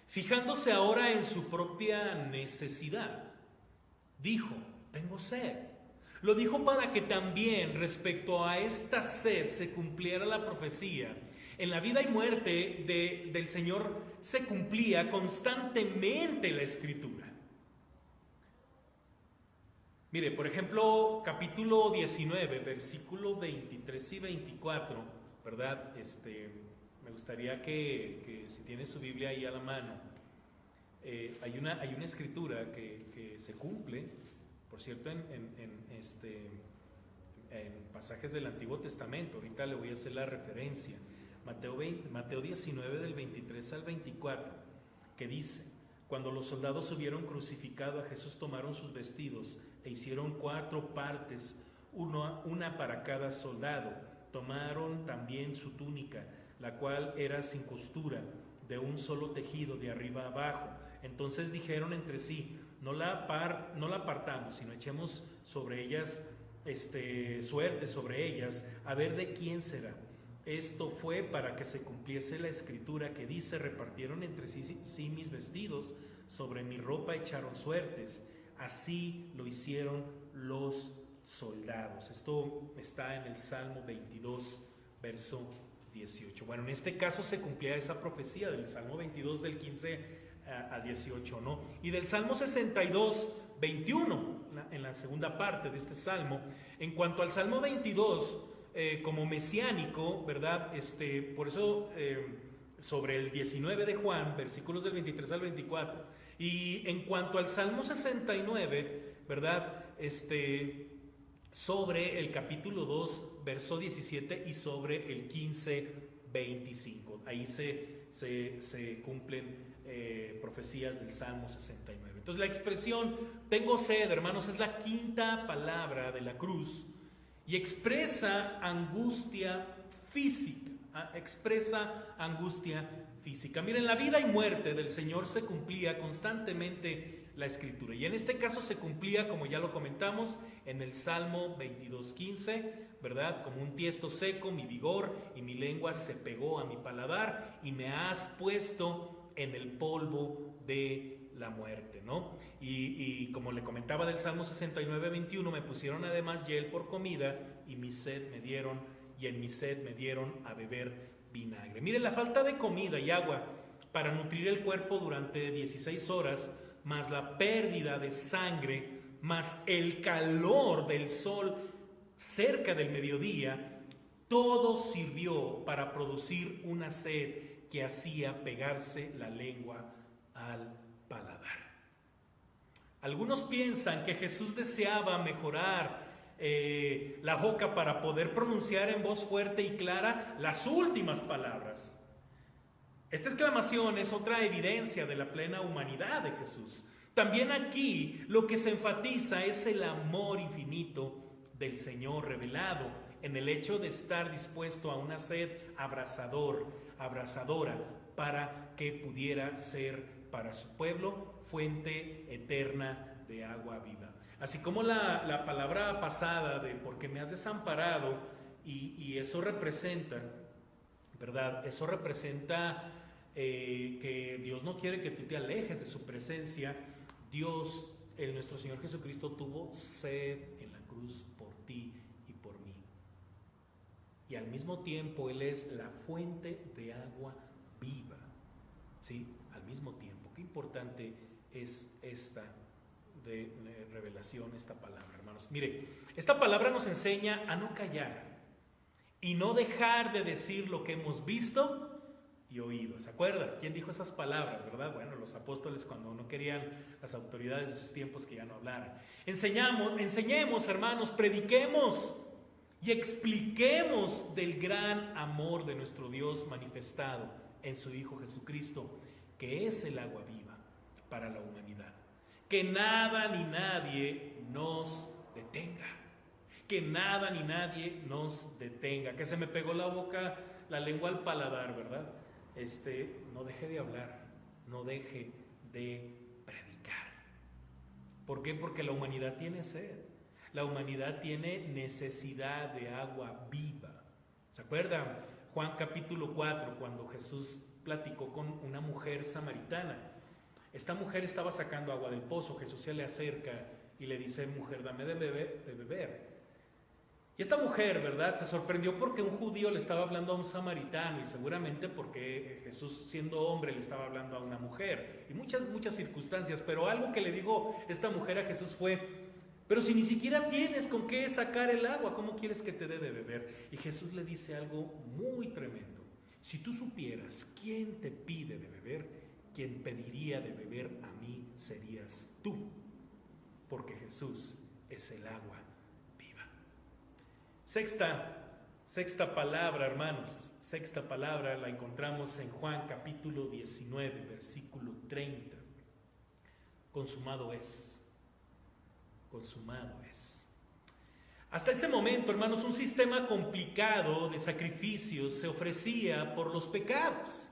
fijándose ahora en su propia necesidad, dijo: tengo sed. Lo dijo para que también respecto a esta sed se cumpliera la profecía. En la vida y muerte del Señor se cumplía constantemente la Escritura. Mire, por ejemplo, capítulo 19, versículo 23 y 24, ¿verdad? Me gustaría que si tiene su Biblia ahí a la mano, hay una escritura que se cumple, por cierto, en pasajes del Antiguo Testamento. Ahorita le voy a hacer la referencia. Mateo 19, del 23 al 24, que dice: cuando los soldados hubieron crucificado a Jesús, tomaron sus vestidos e hicieron 4 partes, una para cada soldado. Tomaron también su túnica, la cual era sin costura, de un solo tejido, de arriba abajo. Entonces dijeron entre sí: no la partamos, sino echemos sobre ellas suerte sobre ellas, a ver de quién será. Esto fue para que se cumpliese la escritura que dice: repartieron entre sí mis vestidos, sobre mi ropa echaron suertes. Así lo hicieron los soldados. Esto está en el Salmo 22, verso 18. Bueno, en este caso se cumplía esa profecía del Salmo 22, del 15 al 18, ¿no? Y del Salmo 62, 21, en la segunda parte de este Salmo. En cuanto al Salmo 22, como mesiánico, ¿verdad? Por eso sobre el 19 de Juan, versículos del 23 al 24. Y en cuanto al Salmo 69, ¿verdad? Sobre el capítulo 2, verso 17, y sobre el 15, 25. Ahí se cumplen profecías del Salmo 69. Entonces la expresión tengo sed, hermanos, es la quinta palabra de la cruz y expresa angustia física. Expresa angustia física. Miren, la vida y muerte del Señor se cumplía constantemente la Escritura, y en este caso se cumplía, como ya lo comentamos, en el Salmo 22:15, ¿verdad? Como un tiesto seco, mi vigor y mi lengua se pegó a mi paladar, y me has puesto en el polvo de la muerte, ¿no? Y como le comentaba del Salmo 69:21, me pusieron además hiel por comida, y en mi sed me dieron a beber vinagre. Miren, la falta de comida y agua para nutrir el cuerpo durante 16 horas, más la pérdida de sangre, más el calor del sol cerca del mediodía, todo sirvió para producir una sed que hacía pegarse la lengua al paladar. Algunos piensan que Jesús deseaba mejorar la boca para poder pronunciar en voz fuerte y clara las últimas palabras. Esta exclamación es otra evidencia de la plena humanidad de Jesús. También aquí lo que se enfatiza es el amor infinito del Señor revelado en el hecho de estar dispuesto a una sed abrasadora, para que pudiera ser para su pueblo fuente eterna de agua viva. Así como la palabra pasada de porque me has desamparado, y eso representa, ¿verdad? Eso representa que Dios no quiere que tú te alejes de su presencia. Dios, nuestro Señor Jesucristo, tuvo sed en la cruz por ti y por mí. Y al mismo tiempo Él es la fuente de agua viva. ¿Sí? Al mismo tiempo. Qué importante es esta de revelación, esta palabra, hermanos. Mire, esta palabra nos enseña a no callar y no dejar de decir lo que hemos visto y oído. ¿Se acuerdan? ¿Quién dijo esas palabras, verdad? Bueno, los apóstoles, cuando no querían las autoridades de sus tiempos que ya no hablaran. Enseñemos, hermanos, prediquemos y expliquemos del gran amor de nuestro Dios manifestado en su Hijo Jesucristo, que es el agua viva para la humanidad. Que nada ni nadie nos detenga. Que nada ni nadie nos detenga. Que se me pegó la lengua al paladar, ¿verdad? No deje de hablar, no deje de predicar. ¿Por qué? Porque la humanidad tiene sed. La humanidad tiene necesidad de agua viva. ¿Se acuerdan? Juan capítulo 4, cuando Jesús platicó con una mujer samaritana. Esta mujer estaba sacando agua del pozo. Jesús se le acerca y le dice: mujer, dame de beber. Y esta mujer, ¿verdad?, se sorprendió porque un judío le estaba hablando a un samaritano, y seguramente porque Jesús, siendo hombre, le estaba hablando a una mujer, y muchas circunstancias. Pero algo que le dijo esta mujer a Jesús fue: pero si ni siquiera tienes con qué sacar el agua, ¿cómo quieres que te dé de beber? Y Jesús le dice algo muy tremendo: si tú supieras quién te pide de beber, quien pediría de beber a mí serías tú, porque Jesús es el agua viva. Sexta palabra, hermanos, sexta palabra la encontramos en Juan capítulo 19, versículo 30. Consumado es. Consumado es. Hasta ese momento, hermanos, un sistema complicado de sacrificios se ofrecía por los pecados.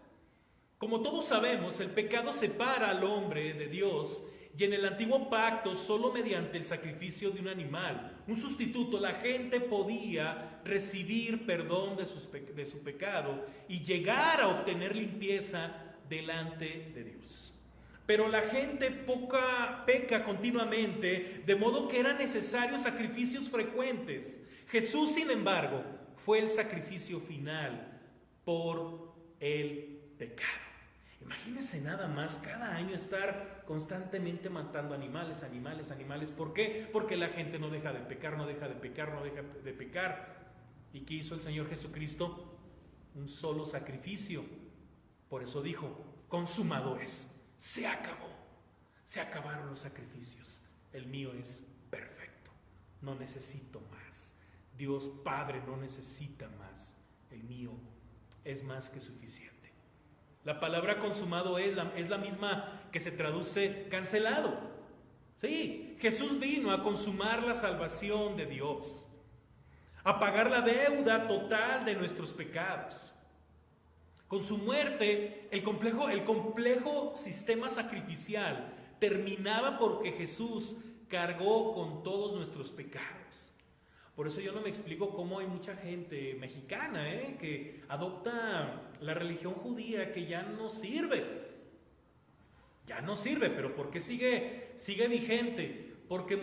Como todos sabemos, el pecado separa al hombre de Dios, y en el antiguo pacto, solo mediante el sacrificio de un animal, un sustituto, la gente podía recibir perdón de su pecado y llegar a obtener limpieza delante de Dios. Pero la gente peca continuamente, de modo que eran necesarios sacrificios frecuentes. Jesús, sin embargo, fue el sacrificio final por el pecado. Imagínense nada más, cada año estar constantemente matando animales. ¿Por qué? Porque la gente no deja de pecar. ¿Y qué hizo el Señor Jesucristo? Un solo sacrificio. Por eso dijo: consumado es. Se acabó. Se acabaron los sacrificios. El mío es perfecto. No necesito más. Dios Padre no necesita más. El mío es más que suficiente. La palabra consumado es la misma que se traduce cancelado. Sí, Jesús vino a consumar la salvación de Dios, a pagar la deuda total de nuestros pecados. Con su muerte, el complejo sistema sacrificial terminaba porque Jesús cargó con todos nuestros pecados. Por eso yo no me explico cómo hay mucha gente mexicana que adopta la religión judía, que ya no sirve. Pero ¿por qué sigue vigente? Porque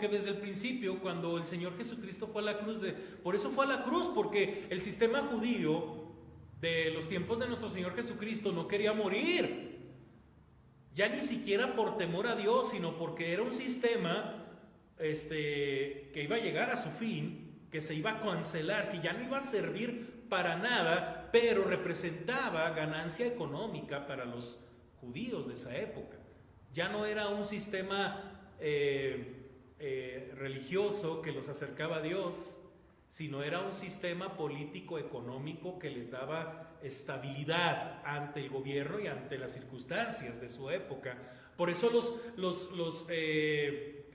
desde el principio, cuando el Señor Jesucristo fue a la cruz, por eso fue a la cruz, porque el sistema judío de los tiempos de nuestro Señor Jesucristo no quería morir. Ya ni siquiera por temor a Dios, sino porque era un sistema que iba a llegar a su fin, que se iba a cancelar, que ya no iba a servir para nada, pero representaba ganancia económica para los judíos de esa época. Ya no era un sistema religioso que los acercaba a Dios, sino era un sistema político económico que les daba estabilidad ante el gobierno y ante las circunstancias de su época. Por eso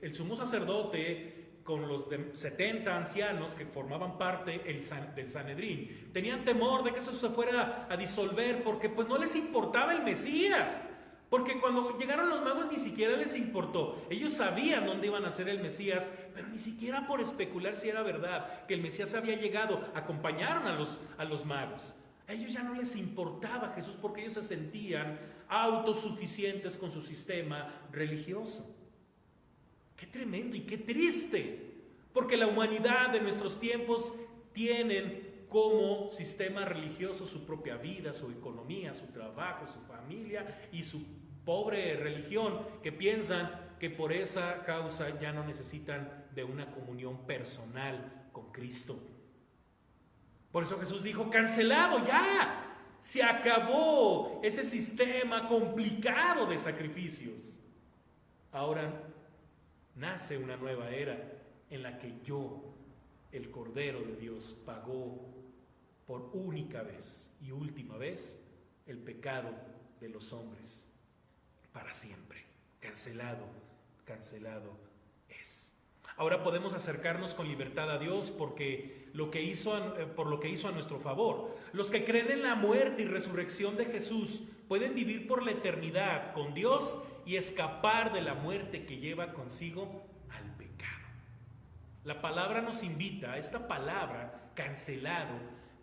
el sumo sacerdote con los 70 ancianos que formaban parte del Sanedrín. Tenían temor de que eso se fuera a disolver porque pues no les importaba el Mesías. Porque cuando llegaron los magos ni siquiera les importó. Ellos sabían dónde iban a ser el Mesías, pero ni siquiera por especular si era verdad que el Mesías había llegado. Acompañaron a los magos. A ellos ya no les importaba Jesús porque ellos se sentían autosuficientes con su sistema religioso. Qué tremendo y qué triste, porque la humanidad de nuestros tiempos tienen como sistema religioso su propia vida, su economía, su trabajo, su familia y su pobre religión, que piensan que por esa causa ya no necesitan de una comunión personal con Cristo. Por eso Jesús dijo: cancelado ya, se acabó ese sistema complicado de sacrificios. Ahora nace una nueva era en la que yo, el Cordero de Dios, pagó por única vez y última vez el pecado de los hombres para siempre. Cancelado, cancelado es. Ahora podemos acercarnos con libertad a Dios por lo que hizo a nuestro favor. Los que creen en la muerte y resurrección de Jesús pueden vivir por la eternidad con Dios y escapar de la muerte que lleva consigo al pecado. La palabra nos invita, esta palabra, cancelado,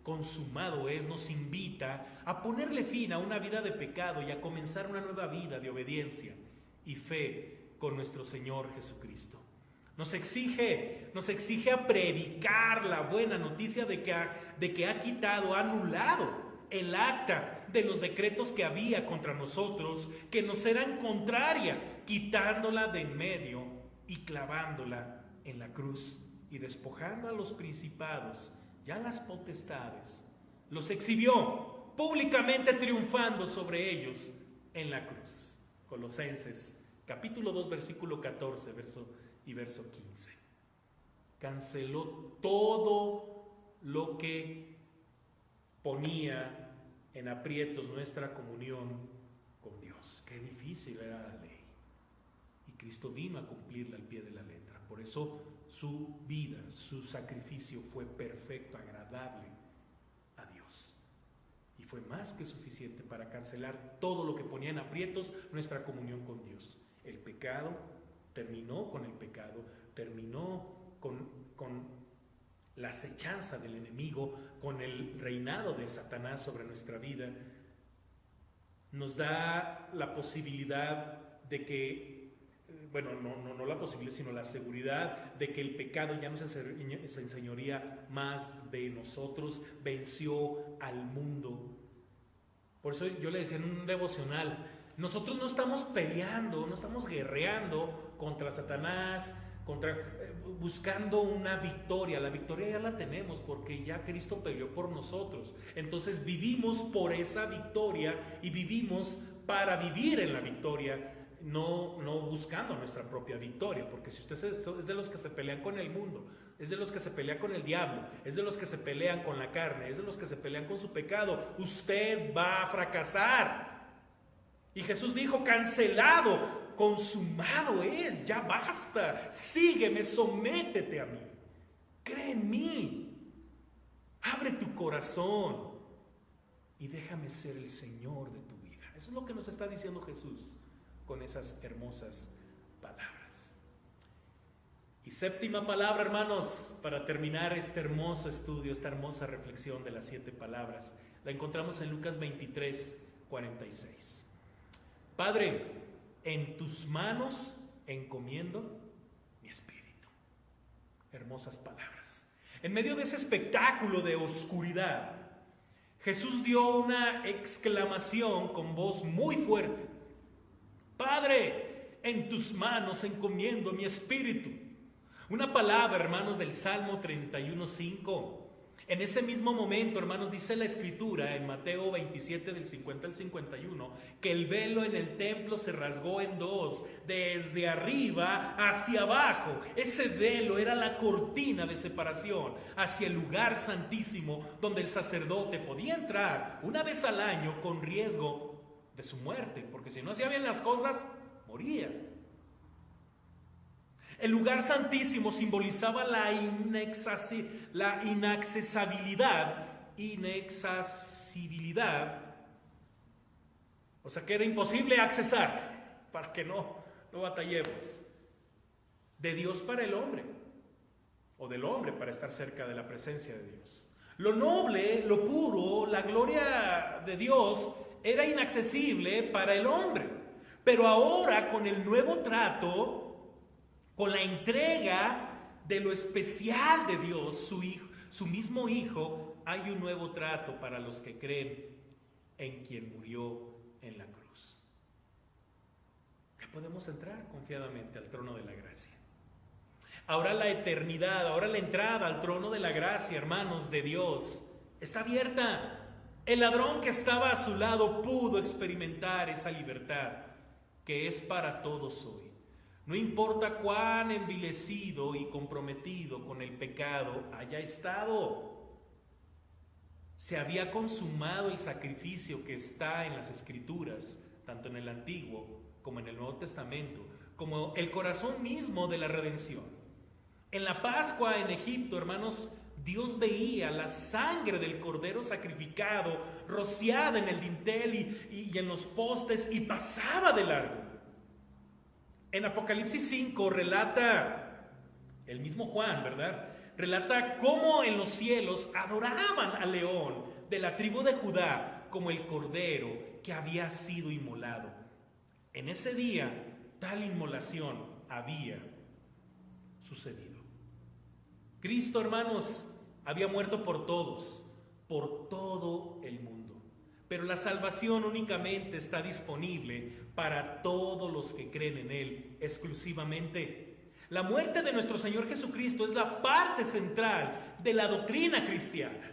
consumado es, nos invita a ponerle fin a una vida de pecado y a comenzar una nueva vida de obediencia y fe con nuestro Señor Jesucristo. Nos exige a predicar la buena noticia de que ha quitado, ha anulado el acta de los decretos que había contra nosotros, que nos eran contraria, quitándola de en medio y clavándola en la cruz y despojando a los principados, ya las potestades, los exhibió públicamente triunfando sobre ellos en la cruz. Colosenses capítulo 2 versículo 14 verso 15. Canceló todo lo que ponía en aprietos nuestra comunión con Dios. Qué difícil era la ley. Y Cristo vino a cumplirla al pie de la letra. Por eso su vida, su sacrificio fue perfecto, agradable a Dios. Y fue más que suficiente para cancelar todo lo que ponía en aprietos nuestra comunión con Dios. El pecado terminó con el pecado, terminó con la acechanza del enemigo, con el reinado de Satanás sobre nuestra vida. Nos da la posibilidad de que, no la posibilidad, sino la seguridad de que el pecado ya no se enseñoría más de nosotros, venció al mundo. Por eso yo le decía en un devocional, nosotros no estamos peleando, no estamos guerreando contra Satanás, buscando una victoria. La victoria ya la tenemos porque ya Cristo peleó por nosotros. Entonces vivimos por esa victoria y vivimos para vivir en la victoria, no buscando nuestra propia victoria. Porque si usted es de los que se pelean con el mundo, es de los que se pelean con el diablo, es de los que se pelean con la carne, es de los que se pelean con su pecado, usted va a fracasar. Y Jesús dijo: cancelado, consumado es, ya basta, sígueme, sométete a mí, cree en mí, abre tu corazón y déjame ser el Señor de tu vida. Eso es lo que nos está diciendo Jesús con esas hermosas palabras. Y séptima palabra, hermanos, para terminar este hermoso estudio, esta hermosa reflexión de las 7 palabras, la encontramos en Lucas 23:46. Padre, en tus manos encomiendo mi espíritu. Hermosas palabras. En medio de ese espectáculo de oscuridad, Jesús dio una exclamación con voz muy fuerte: Padre, en tus manos encomiendo mi espíritu. Una palabra, hermanos, del Salmo 31:5. En ese mismo momento, hermanos, dice la Escritura en Mateo 27 del 50 al 51, que el velo en el templo se rasgó en dos, desde arriba hacia abajo. Ese velo era la cortina de separación hacia el lugar santísimo, donde el sacerdote podía entrar una vez al año con riesgo de su muerte, porque si no hacía bien las cosas, moría. El lugar santísimo simbolizaba la inaccesibilidad, o sea que era imposible accesar, para que no batallemos, de Dios para el hombre, o del hombre para estar cerca de la presencia de Dios. Lo noble, lo puro, la gloria de Dios era inaccesible para el hombre. Pero ahora, con el nuevo trato, con la entrega de lo especial de Dios, su hijo, su mismo Hijo, hay un nuevo trato para los que creen en quien murió en la cruz. Ya podemos entrar confiadamente al trono de la gracia. Ahora la eternidad, ahora la entrada al trono de la gracia, hermanos, de Dios, está abierta. El ladrón que estaba a su lado pudo experimentar esa libertad que es para todos hoy. No importa cuán envilecido y comprometido con el pecado haya estado. Se había consumado el sacrificio que está en las Escrituras, tanto en el Antiguo como en el Nuevo Testamento, como el corazón mismo de la redención. En la Pascua en Egipto, hermanos, Dios veía la sangre del cordero sacrificado rociada en el dintel y en los postes y pasaba de largo. En Apocalipsis 5 relata, el mismo Juan, ¿verdad? Relata cómo en los cielos adoraban al león de la tribu de Judá como el cordero que había sido inmolado. En ese día, tal inmolación había sucedido. Cristo, hermanos, había muerto por todos, por todo el mundo. Pero la salvación únicamente está disponible para todos los que creen en Él exclusivamente. La muerte de nuestro Señor Jesucristo es la parte central de la doctrina cristiana.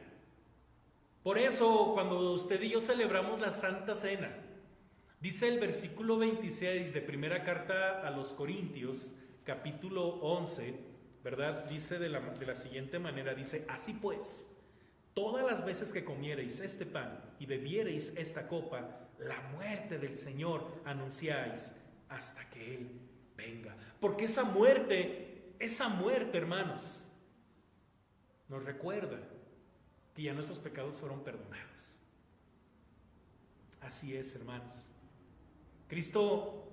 Por eso, cuando usted y yo celebramos la Santa Cena, dice el versículo 26 de primera carta a los Corintios, capítulo 11, ¿verdad? Dice de la siguiente manera, dice: así pues, todas las veces que comiereis este pan y bebiereis esta copa, la muerte del Señor anunciáis hasta que Él venga. Porque esa muerte, hermanos, nos recuerda que ya nuestros pecados fueron perdonados. Así es, hermanos. Cristo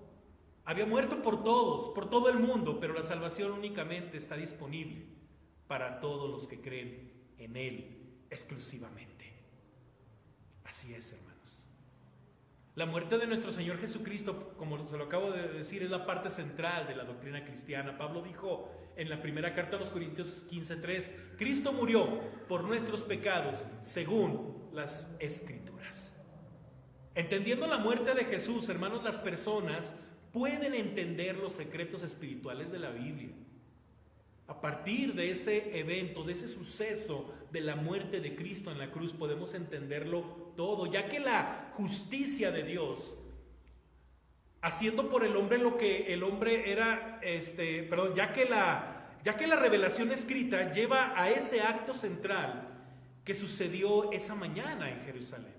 había muerto por todos, por todo el mundo, pero la salvación únicamente está disponible para todos los que creen en Él exclusivamente. Así es, hermanos. La muerte de nuestro Señor Jesucristo, como se lo acabo de decir, es la parte central de la doctrina cristiana. Pablo dijo en la primera carta a los Corintios 15:3, Cristo murió por nuestros pecados según las Escrituras. Entendiendo la muerte de Jesús, hermanos, las personas pueden entender los secretos espirituales de la Biblia. A partir de ese evento, de ese suceso de la muerte de Cristo en la cruz, podemos entenderlo todo, ya que la justicia de Dios, haciendo por el hombre lo que el hombre era, ya que la revelación escrita lleva a ese acto central que sucedió esa mañana en Jerusalén.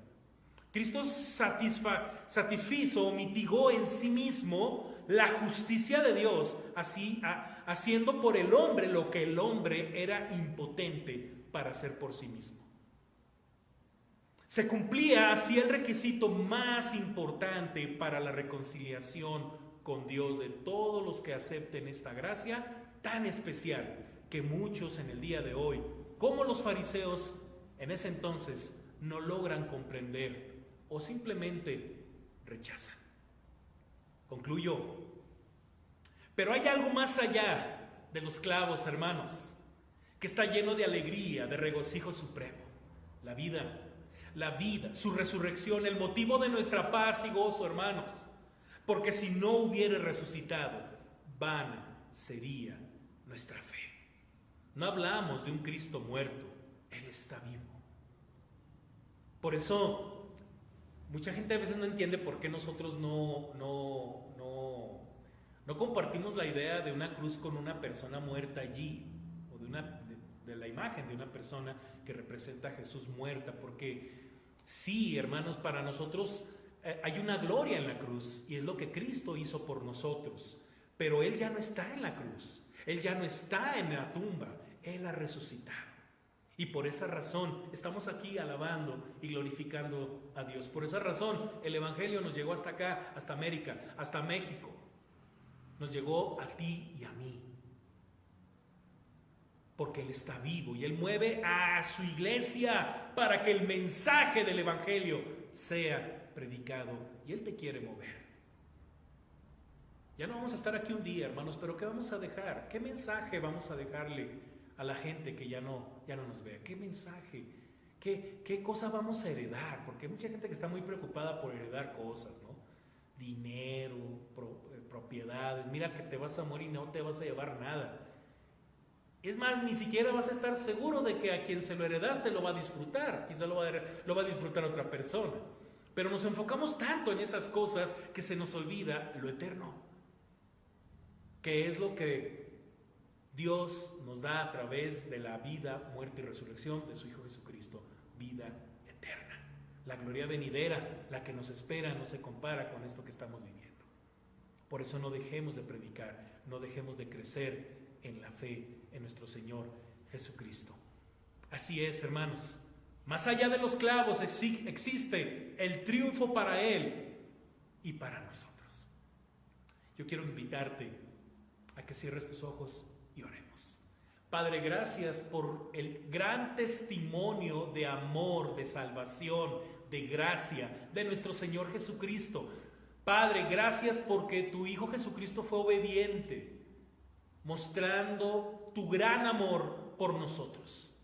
Cristo satisfizo o mitigó en sí mismo la justicia de Dios, así haciendo por el hombre lo que el hombre era impotente para hacer por sí mismo. Se cumplía así el requisito más importante para la reconciliación con Dios de todos los que acepten esta gracia tan especial que muchos en el día de hoy, como los fariseos en ese entonces, no logran comprender o simplemente rechazan. Concluyo. Pero hay algo más allá de los clavos, hermanos, que está lleno de alegría, de regocijo supremo. La vida, su resurrección, el motivo de nuestra paz y gozo, hermanos. Porque si no hubiera resucitado, vana sería nuestra fe. No hablamos de un Cristo muerto, Él está vivo. Por eso, mucha gente a veces no entiende por qué nosotros no compartimos la idea de una cruz con una persona muerta allí, o de la imagen de una persona que representa a Jesús muerta, porque sí, hermanos, para nosotros hay una gloria en la cruz, y es lo que Cristo hizo por nosotros, pero Él ya no está en la cruz. Él ya no está en la tumba, Él ha resucitado. Y por esa razón estamos aquí alabando y glorificando a Dios. Por esa razón el Evangelio nos llegó hasta acá, hasta América, hasta México. Nos llegó a ti y a mí. Porque Él está vivo y Él mueve a su iglesia para que el mensaje del Evangelio sea predicado. Y Él te quiere mover. Ya no vamos a estar aquí un día, hermanos, pero ¿qué vamos a dejar? ¿Qué mensaje vamos a dejarle a la gente que ya no nos vea? ¿Qué mensaje? ¿Qué cosa vamos a heredar? Porque hay mucha gente que está muy preocupada por heredar cosas, ¿no? Dinero, propiedades. Mira que te vas a morir y no te vas a llevar nada. Es más, ni siquiera vas a estar seguro de que a quien se lo heredaste lo va a disfrutar. Quizá lo va a disfrutar otra persona. Pero nos enfocamos tanto en esas cosas que se nos olvida lo eterno. Que es lo que Dios nos da a través de la vida, muerte y resurrección de su Hijo Jesucristo, vida eterna. La gloria venidera, la que nos espera, no se compara con esto que estamos viviendo. Por eso no dejemos de predicar, no dejemos de crecer en la fe en nuestro Señor Jesucristo. Así es, hermanos. Más allá de los clavos existe el triunfo para Él y para nosotros. Yo quiero invitarte a que cierres tus ojos y oremos. Padre, gracias por el gran testimonio de amor, de salvación, de gracia de nuestro Señor Jesucristo. Padre, gracias porque tu Hijo Jesucristo fue obediente, mostrando tu gran amor por nosotros.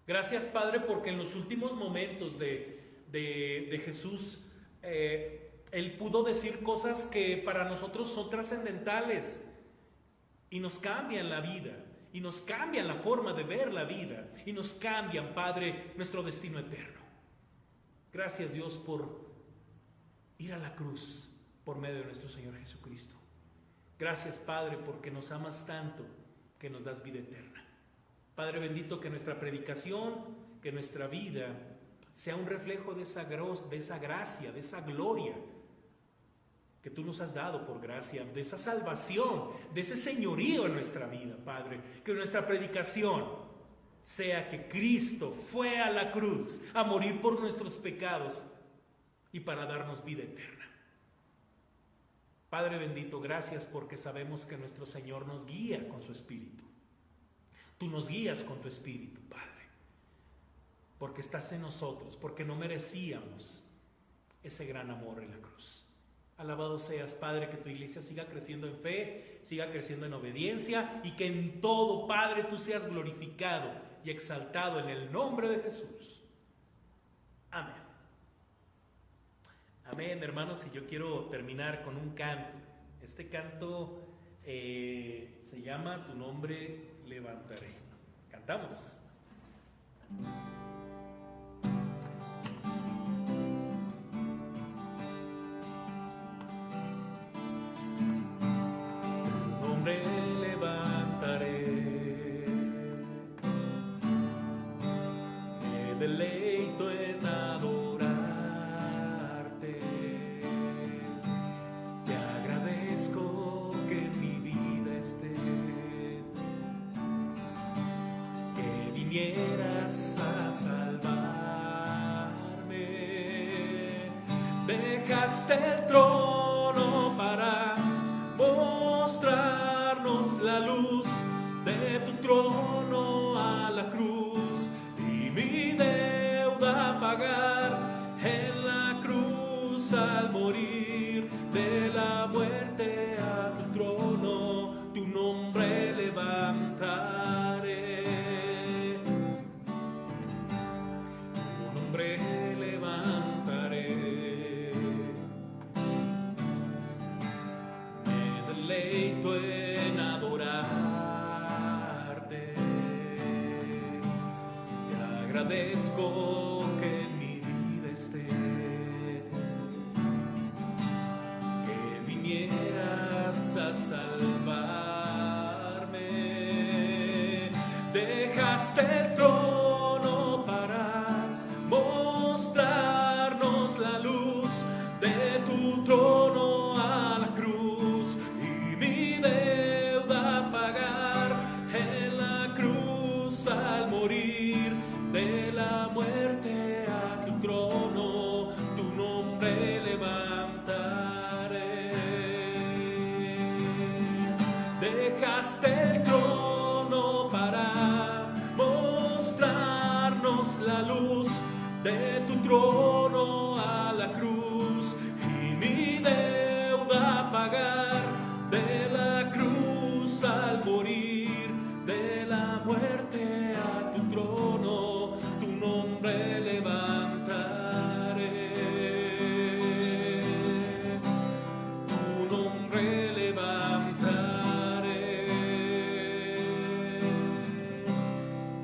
Gracias, Padre, porque en los últimos momentos de Jesús, Él pudo decir cosas que para nosotros son trascendentales. Y nos cambian la vida, y nos cambian la forma de ver la vida, y nos cambian, Padre, nuestro destino eterno. Gracias, Dios, por ir a la cruz por medio de nuestro Señor Jesucristo. Gracias, Padre, porque nos amas tanto que nos das vida eterna. Padre bendito, que nuestra predicación, que nuestra vida sea un reflejo de esa gracia, de esa gloria que tú nos has dado por gracia, de esa salvación, de ese señorío en nuestra vida, Padre. Que nuestra predicación sea que Cristo fue a la cruz a morir por nuestros pecados y para darnos vida eterna. Padre bendito, gracias porque sabemos que nuestro Señor nos guía con su Espíritu. Tú nos guías con tu Espíritu, Padre, porque estás en nosotros, porque no merecíamos ese gran amor en la cruz. Alabado seas, Padre, que tu iglesia siga creciendo en fe, siga creciendo en obediencia y que en todo, Padre, tú seas glorificado y exaltado en el nombre de Jesús. Amén. Amén, hermanos, y yo quiero terminar con un canto. Este canto se llama Tu nombre levantaré. Cantamos. Deleito en adorarte, te agradezco que en mi vida estés, que vinieras a salvarme, dejaste el trono para mostrarnos la luz de tu trono a la cruz. Mi deuda pagar en la cruz al morir, de la muerte a tu trono, tu nombre levantaré, tu nombre levantaré, me deleito en adorarte. Agradezco que en mi vida estés, que vinieras a salvarme, dejaste el trono para mostrarnos la luz de tu trono a la cruz y mi deuda pagar. trono a la cruz y mi deuda pagar, de la cruz al morir, de la muerte a tu trono, tu nombre levantaré, tu nombre levantaré,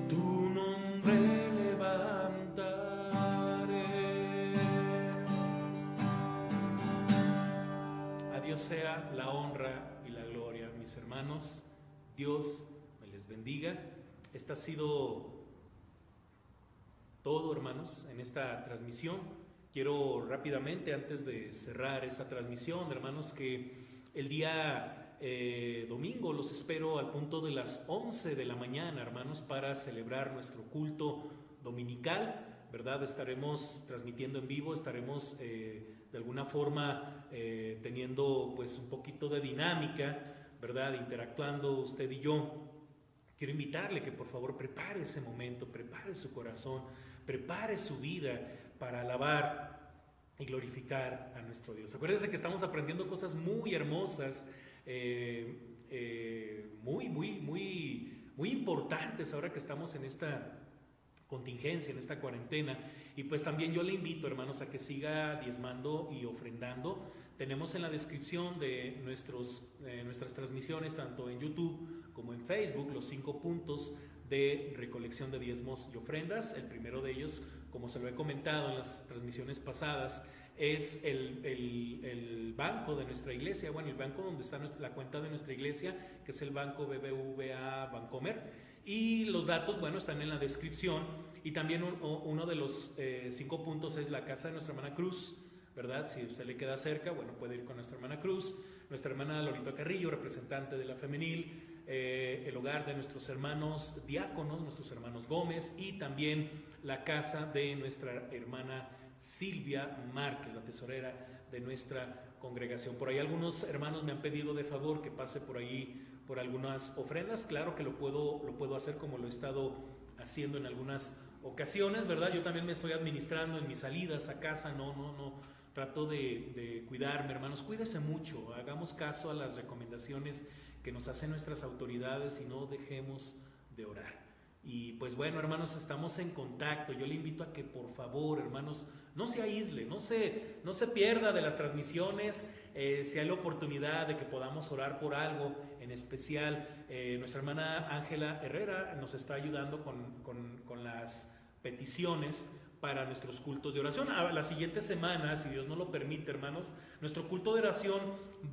tu nombre levantaré. A Dios sea la honra y la gloria, mis hermanos. Dios me les bendiga. Esta ha sido todo, hermanos, en esta transmisión. Quiero rápidamente, antes de cerrar esta transmisión, hermanos, que el día domingo los espero al punto de las 11 de la mañana, hermanos, para celebrar nuestro culto dominical, ¿verdad? Estaremos transmitiendo en vivo, estaremos de alguna forma teniendo pues un poquito de dinámica, ¿verdad? Interactuando usted y yo. Quiero invitarle que por favor prepare ese momento, prepare su corazón, prepare su vida para alabar y glorificar a nuestro Dios. Acuérdense que estamos aprendiendo cosas muy hermosas, muy importantes ahora que estamos en esta contingencia, en esta cuarentena. Y pues también yo le invito, hermanos, a que siga diezmando y ofrendando. Tenemos en la descripción de nuestras transmisiones, tanto en YouTube como en Facebook, los 5 puntos de recolección de diezmos y ofrendas. El primero de ellos, como se lo he comentado en las transmisiones pasadas, es el banco de nuestra iglesia, bueno, el banco donde está la cuenta de nuestra iglesia, que es el banco BBVA Bancomer. Y los datos, bueno, están en la descripción. Y también uno de los 5 puntos es la casa de nuestra hermana Cruz, ¿verdad? Si usted le queda cerca, bueno, puede ir con nuestra hermana Cruz, nuestra hermana Lorito Carrillo, representante de la femenil, el hogar de nuestros hermanos diáconos, nuestros hermanos Gómez, y también la casa de nuestra hermana Silvia Márquez, la tesorera de nuestra congregación. Por ahí algunos hermanos me han pedido de favor que pase por ahí por algunas ofrendas. Claro que lo puedo hacer, como lo he estado haciendo en algunas ocasiones, ¿verdad? Yo también me estoy administrando en mis salidas a casa, no, trato de cuidarme, hermanos. Cuídese mucho, hagamos caso a las recomendaciones que nos hacen nuestras autoridades y no dejemos de orar. Y pues bueno, hermanos, estamos en contacto. Yo le invito a que por favor, hermanos, no se aísle, no se pierda de las transmisiones. Si hay la oportunidad de que podamos orar por algo en especial, nuestra hermana Ángela Herrera nos está ayudando con las peticiones para nuestros cultos de oración. La siguiente semana, si Dios nos lo permite, hermanos, nuestro culto de oración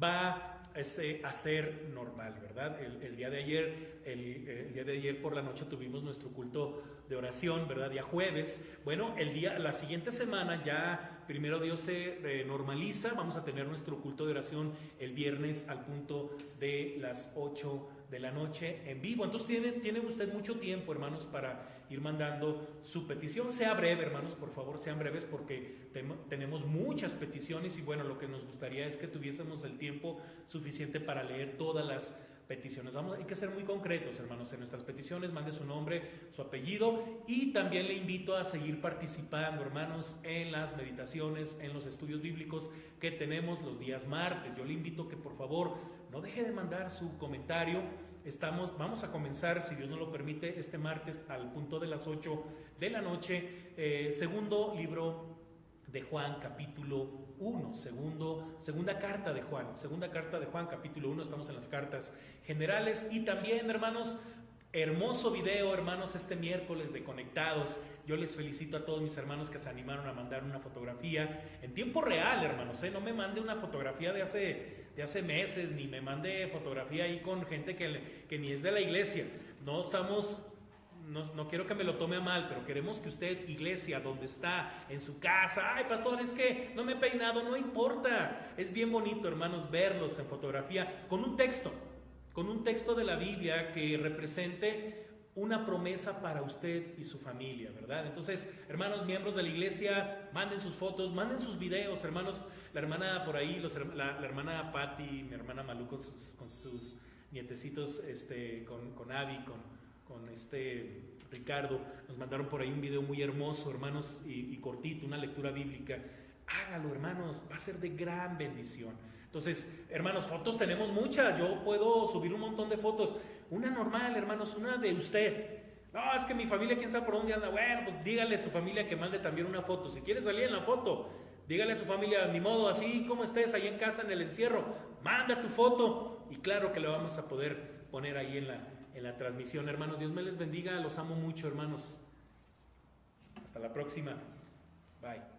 va a ser normal, ¿verdad? El día de ayer por la noche tuvimos nuestro culto de oración, ¿verdad? Día jueves. Bueno, la siguiente semana ya, primero Dios, se normaliza. Vamos a tener nuestro culto de oración el viernes al punto de las 8 de la noche en vivo. Entonces tiene usted mucho tiempo, hermanos, para ir mandando su petición. Sea breve, hermanos, por favor, sean breves, porque tenemos muchas peticiones y bueno, lo que nos gustaría es que tuviésemos el tiempo suficiente para leer todas las peticiones. Hay que ser muy concretos, hermanos, en nuestras peticiones. Mande su nombre, su apellido, y también le invito a seguir participando, hermanos, en las meditaciones, en los estudios bíblicos que tenemos los días martes. Yo le invito que por favor no deje de mandar su comentario. Vamos a comenzar, si Dios nos lo permite, este martes al punto de las 8 de la noche, segundo libro de Juan, capítulo 1, segunda carta de Juan, capítulo 1. Estamos en las cartas generales. Y también, hermanos, hermoso video, hermanos, este miércoles de Conectados. Yo les felicito a todos mis hermanos que se animaron a mandar una fotografía en tiempo real, hermanos, no me mande una fotografía de hace meses, ni me mande fotografía ahí con gente que ni es de la iglesia. No quiero que me lo tome a mal, pero queremos que usted, iglesia, donde está, en su casa, ay pastor, es que no me he peinado, no importa. Es bien bonito, hermanos, verlos en fotografía con un texto de la Biblia que represente una promesa para usted y su familia, ¿verdad? Entonces, hermanos, miembros de la iglesia, manden sus fotos, manden sus videos, hermanos. La hermana por ahí, la hermana Patti, mi hermana Malú con sus nietecitos, con Abby, con Ricardo, nos mandaron por ahí un video muy hermoso, hermanos, y cortito, una lectura bíblica. Hágalo, hermanos, va a ser de gran bendición. Entonces, hermanos, fotos tenemos muchas, yo puedo subir un montón de fotos. Una normal, hermanos, una de usted. No, es que mi familia, quién sabe por dónde anda. Bueno, pues dígale a su familia que mande también una foto. Si quiere salir en la foto, dígale a su familia, ni modo, así como estés ahí en casa en el encierro, manda tu foto. Y claro que lo vamos a poder poner ahí en la transmisión, hermanos. Dios me les bendiga, los amo mucho, hermanos. Hasta la próxima. Bye.